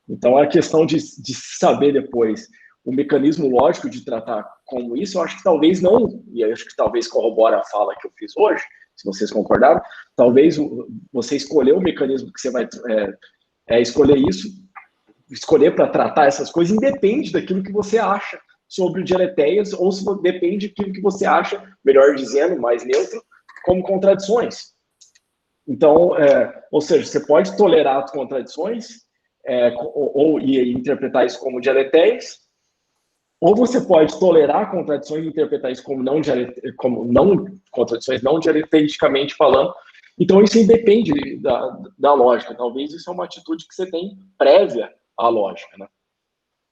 Então, a questão de saber depois o mecanismo lógico de tratar como isso, eu acho que talvez não, e eu acho que talvez corrobora a fala que eu fiz hoje, se vocês concordaram, talvez você escolher o mecanismo que você vai escolher isso, escolher para tratar essas coisas, independe daquilo que você acha sobre dialeteias, ou se depende daquilo que você acha, melhor dizendo, mais neutro, como contradições. Então, ou seja, você pode tolerar as contradições ou interpretar isso como dialeteias, ou você pode tolerar contradições e interpretar isso como não contradições, não dialeticamente falando. Então, isso independe da lógica. Talvez isso é uma atitude que você tem prévia à lógica, né?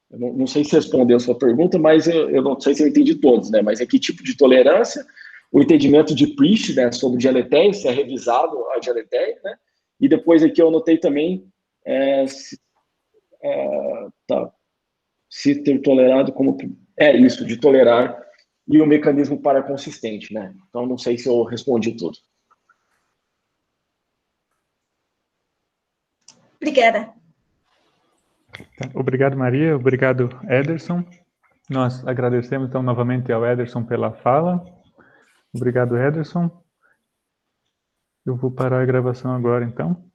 Eu não sei se respondeu a sua pergunta, mas eu não sei se eu entendi todos, né? Mas que tipo de tolerância, o entendimento de Priest, né, sobre dialeteia, se é revisado a dialeteia, né? E depois aqui eu anotei também se ter tolerado como... isso, de tolerar e o mecanismo para consistente, né? Então, não sei se eu respondi tudo. Obrigada. Obrigado, Maria. Obrigado, Ederson. Nós agradecemos, então, novamente ao Ederson pela fala. Obrigado, Ederson. Eu vou parar a gravação agora, então.